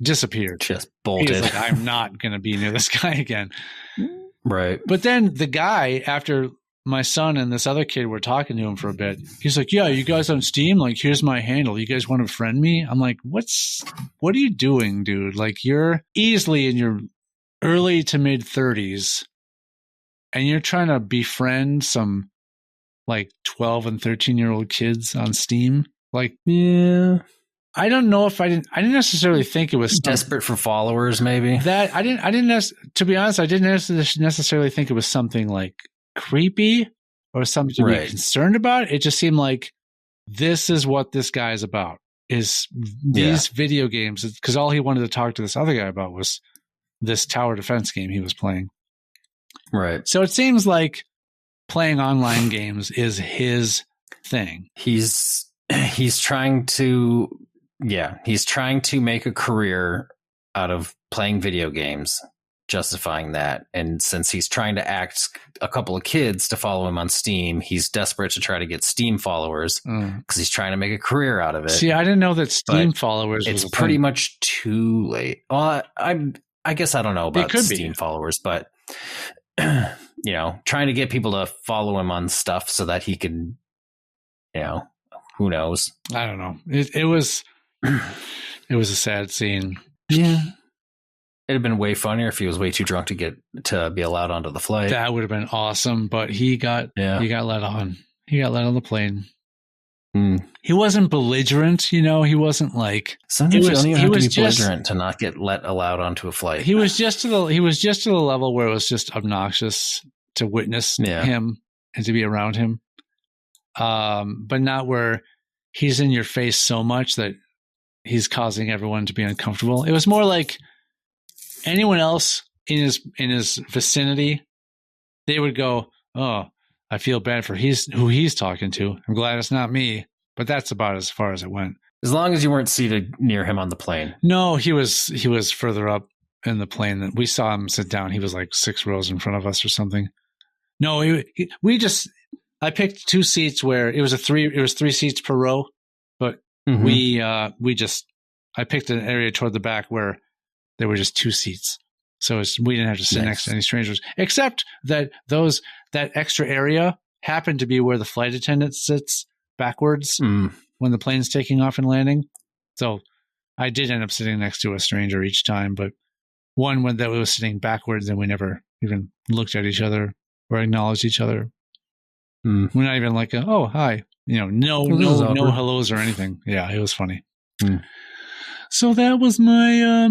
disappeared. Just bolted. He was like, I'm not going to be near this guy again. Right. But then the guy, after my son and this other kid were talking to him for a bit, he's like, yeah, you guys on Steam? Like, here's my handle. You guys want to friend me? I'm like, what are you doing, dude? Like, you're easily in your early to mid 30s and you're trying to befriend some like 12 and 13-year-old kids on Steam. Like, yeah. I don't know if I didn't necessarily think it was desperate for followers, maybe. That I didn't to be honest, I didn't necessarily think it was something like creepy or something to be concerned about. It just seemed like this is what this guy is about, is these video games, because all he wanted to talk to this other guy about was this tower defense game he was playing. Right. So it seems like playing online games is his thing. He's trying to make a career out of playing video games, justifying that. And since he's trying to ask a couple of kids to follow him on Steam, he's desperate to try to get Steam followers because he's trying to make a career out of it. See, I didn't know that Steam followers was it's pretty much too late. Well, I guess I don't know about Steam followers, but trying to get people to follow him on stuff so that he can, who knows? I don't know. It was a sad scene. Yeah. It'd have been way funnier if he was way too drunk to be allowed onto the flight. That would have been awesome, but he got let on. He got let on the plane. He wasn't belligerent, he wasn't like. Sometimes you don't even have to be belligerent to not get allowed onto a flight. He was just to the level where it was just obnoxious to witness him and to be around him, but not where he's in your face so much that he's causing everyone to be uncomfortable. It was more like anyone else in his vicinity, they would go, "Oh, I feel bad for who he's talking to. I'm glad it's not me." But that's about as far as it went. As long as you weren't seated near him on the plane. No, he was further up in the plane. We saw him sit down. He was like 6 rows in front of us or something. No, I picked 2 seats where it was 3 seats per row, but I picked an area toward the back where there were just 2 seats. So we didn't have to sit next to any strangers, except that that extra area happened to be where the flight attendant sits backwards when the plane's taking off and landing. So I did end up sitting next to a stranger each time, but one when that was sitting backwards and we never even looked at each other or acknowledged each other. We're not even like, oh, hi, no hellos or anything. Yeah, it was funny. So that was my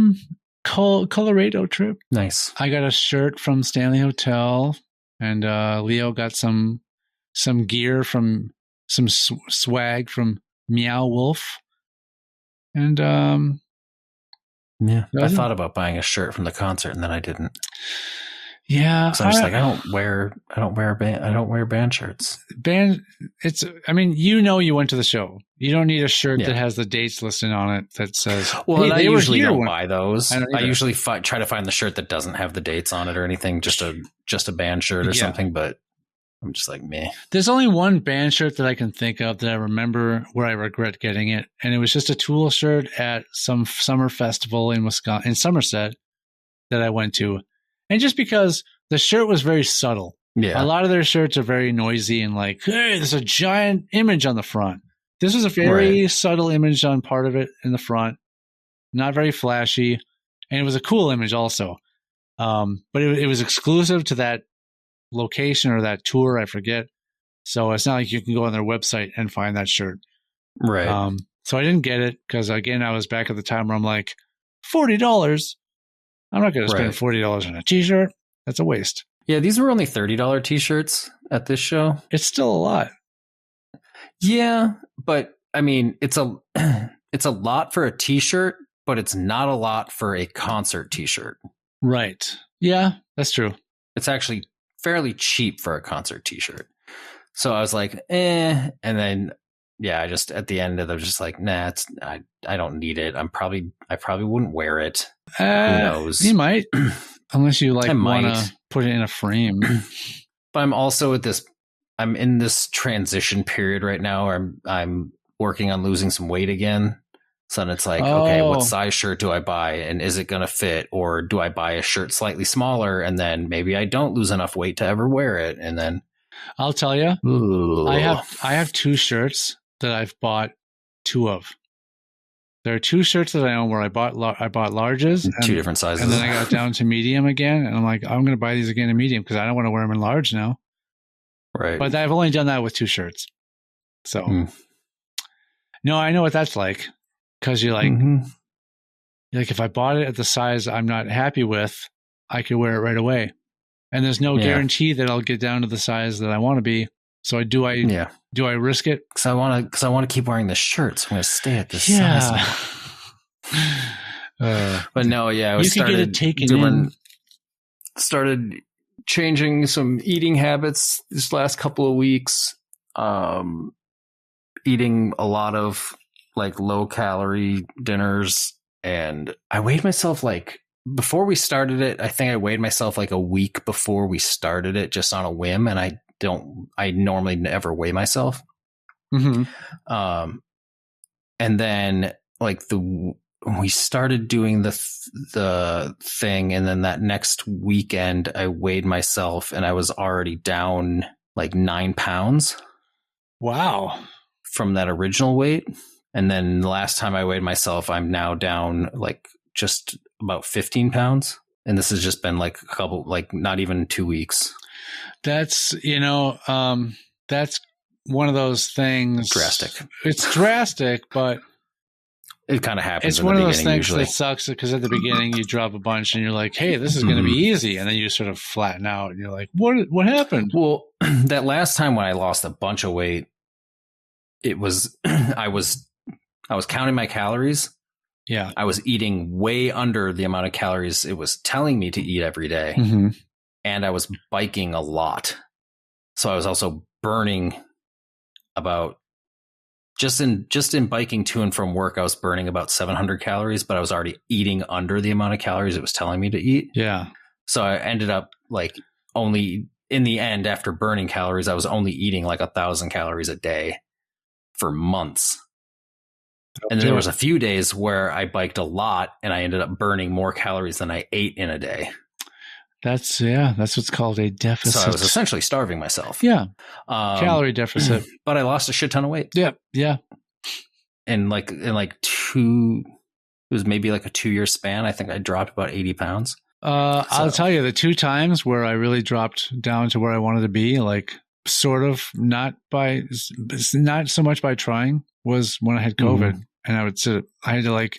Colorado trip. Nice. I got a shirt from Stanley Hotel, and Leo got some gear from some swag from Meow Wolf. And I thought about buying a shirt from the concert, and then I didn't. Yeah, so I'm just like, I don't wear band shirts. You went to the show. You don't need a shirt that has the dates listed on it that says. Well, hey, I usually don't buy those. I usually try to find the shirt that doesn't have the dates on it or anything, just a band shirt or something. But I'm just like, meh. There's only one band shirt that I can think of that I remember where I regret getting it, and it was just a Tool shirt at some summer festival in Somerset that I went to. And just because the shirt was very subtle. Yeah. A lot of their shirts are very noisy and like, hey, there's a giant image on the front. This was a very subtle image on part of it in the front. Not very flashy. And it was a cool image also. But it was exclusive to that location or that tour, I forget. So it's not like you can go on their website and find that shirt. Right. So I didn't get it because, again, I was back at the time where I'm like, $40. I'm not going to spend $40 on a t-shirt. That's a waste. Yeah, these were only $30 t-shirts at this show. It's still a lot. Yeah, but I mean, it's a lot for a t-shirt, but it's not a lot for a concert t-shirt. Right. Yeah, that's true. It's actually fairly cheap for a concert t-shirt. So I was like, and then I just at the end of it, I was just like, nah, I don't need it. I probably wouldn't wear it. Who knows? You might, unless you want to put it in a frame. But I'm also I'm in this transition period right now where I'm working on losing some weight again. So then it's like, okay, what size shirt do I buy? And is it going to fit? Or do I buy a shirt slightly smaller? And then maybe I don't lose enough weight to ever wear it. And then I'll tell you, I have 2 shirts that I've bought 2 of. There are 2 shirts that I own where I bought larges. 2 different sizes. And then I got down to medium again. And I'm like, I'm going to buy these again in medium because I don't want to wear them in large now. Right. But I've only done that with 2 shirts. So, no, I know what that's like. Because you're like, if I bought it at the size I'm not happy with, I could wear it right away. And there's no guarantee that I'll get down to the size that I want to be. So do I risk it? Because I want to keep wearing this shirt. So I'm going to stay at this size. But no, I started changing some eating habits this last couple of weeks. Eating a lot of like low calorie dinners, and I weighed myself before we started it. I think I weighed myself like a week before we started it just on a whim. And I normally never weigh myself. And then we started doing the thing. And then that next weekend I weighed myself and I was already down like 9 pounds. Wow. From that original weight. And then the last time I weighed myself, I'm now down like just about 15 pounds. And this has just been like a couple, like not even 2 weeks. That's, that's one of those things. Drastic. It's drastic, but it kind of happens. It's one of those things that sucks because at the beginning you drop a bunch and you're like, hey, this is going to be easy. And then you sort of flatten out and you're like, what happened? Well, that last time when I lost a bunch of weight, it was, I was counting my calories. Yeah. I was eating way under the amount of calories it was telling me to eat every day. Mm-hmm. And I was biking a lot. So I was also burning about just in biking to and from work, I was burning about 700 calories, but I was already eating under the amount of calories it was telling me to eat. Yeah. So I ended up like only in the end, after burning calories, I was only eating like 1,000 calories a day for months. And then there was a few days where I biked a lot and I ended up burning more calories than I ate in a day. That's what's called a deficit. So I was essentially starving myself. Yeah. Calorie deficit. But I lost a shit ton of weight. Yeah. Yeah. And in 2, it was maybe like a 2-year span. I think I dropped about 80 pounds. I'll tell you, the 2 times where I really dropped down to where I wanted to be, like sort of not so much by trying, was when I had COVID and I had to like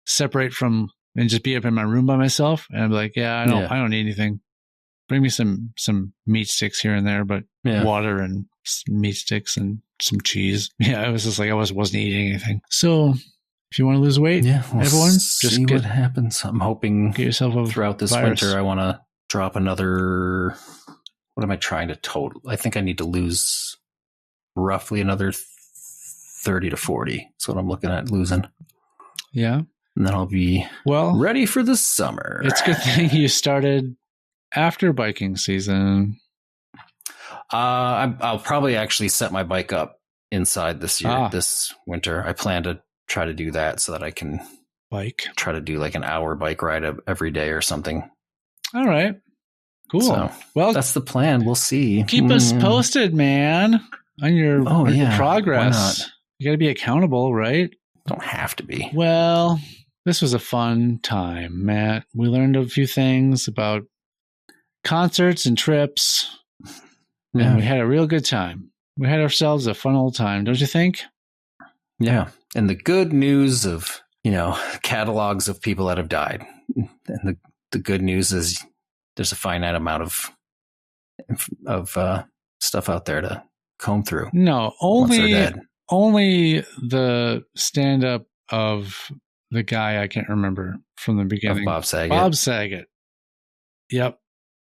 separate from and just be up in my room by myself. And I'd be like, I don't need anything. Bring me some meat sticks here and there, but water and meat sticks and some cheese. Yeah. It was just like, I wasn't eating anything. So if you want to lose weight, everyone, just see what happens. I'm hoping get yourself a throughout this winter, I want to drop another, what am I trying to total? I think I need to lose roughly another 30 to 40. That's what I'm looking at losing. Yeah. And then I'll be ready for the summer. It's a good thing you started after biking season. I'll probably actually set my bike up inside this winter. I plan to try to do that so that I can try to do like an hour bike ride every day or something. All right. Cool. So, well, that's the plan. We'll see. Keep us posted, man, on your progress. Why not? You got to be accountable, right? Don't have to be. Well, this was a fun time, Matt. We learned a few things about concerts and trips. Yeah. And we had a real good time. We had ourselves a fun old time, don't you think? Yeah. And the good news of, catalogs of people that have died. And the good news is there's a finite amount of stuff out there to comb through. No, only the stand-up of the guy I can't remember from the beginning. Bob Saget. Bob Saget. Yep.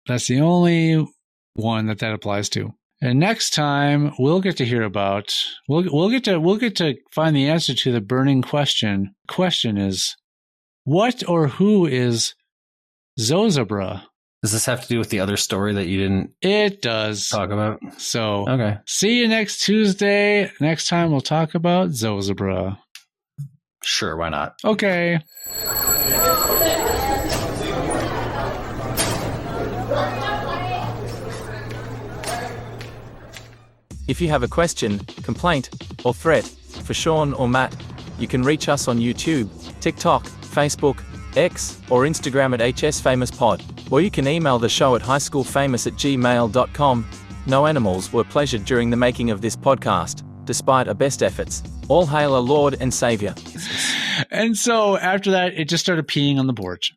That's the only one that applies to. And next time we'll get to hear about we'll get to find the answer to the burning question. Question is, what or who is Zozobra? Does this have to do with the other story that you didn't It does. talk about? So okay. See you next Tuesday. Next time we'll talk about Zozobra. Sure, why not? Okay. If you have a question, complaint, or threat for Sean or Matt, you can reach us on YouTube, TikTok, Facebook, X, or Instagram at hsfamouspod, or you can email the show at highschoolfamous@gmail.com. No animals were pleasured during the making of this podcast, despite our best efforts. All hail our Lord and Savior. And so after that, it just started peeing on the porch.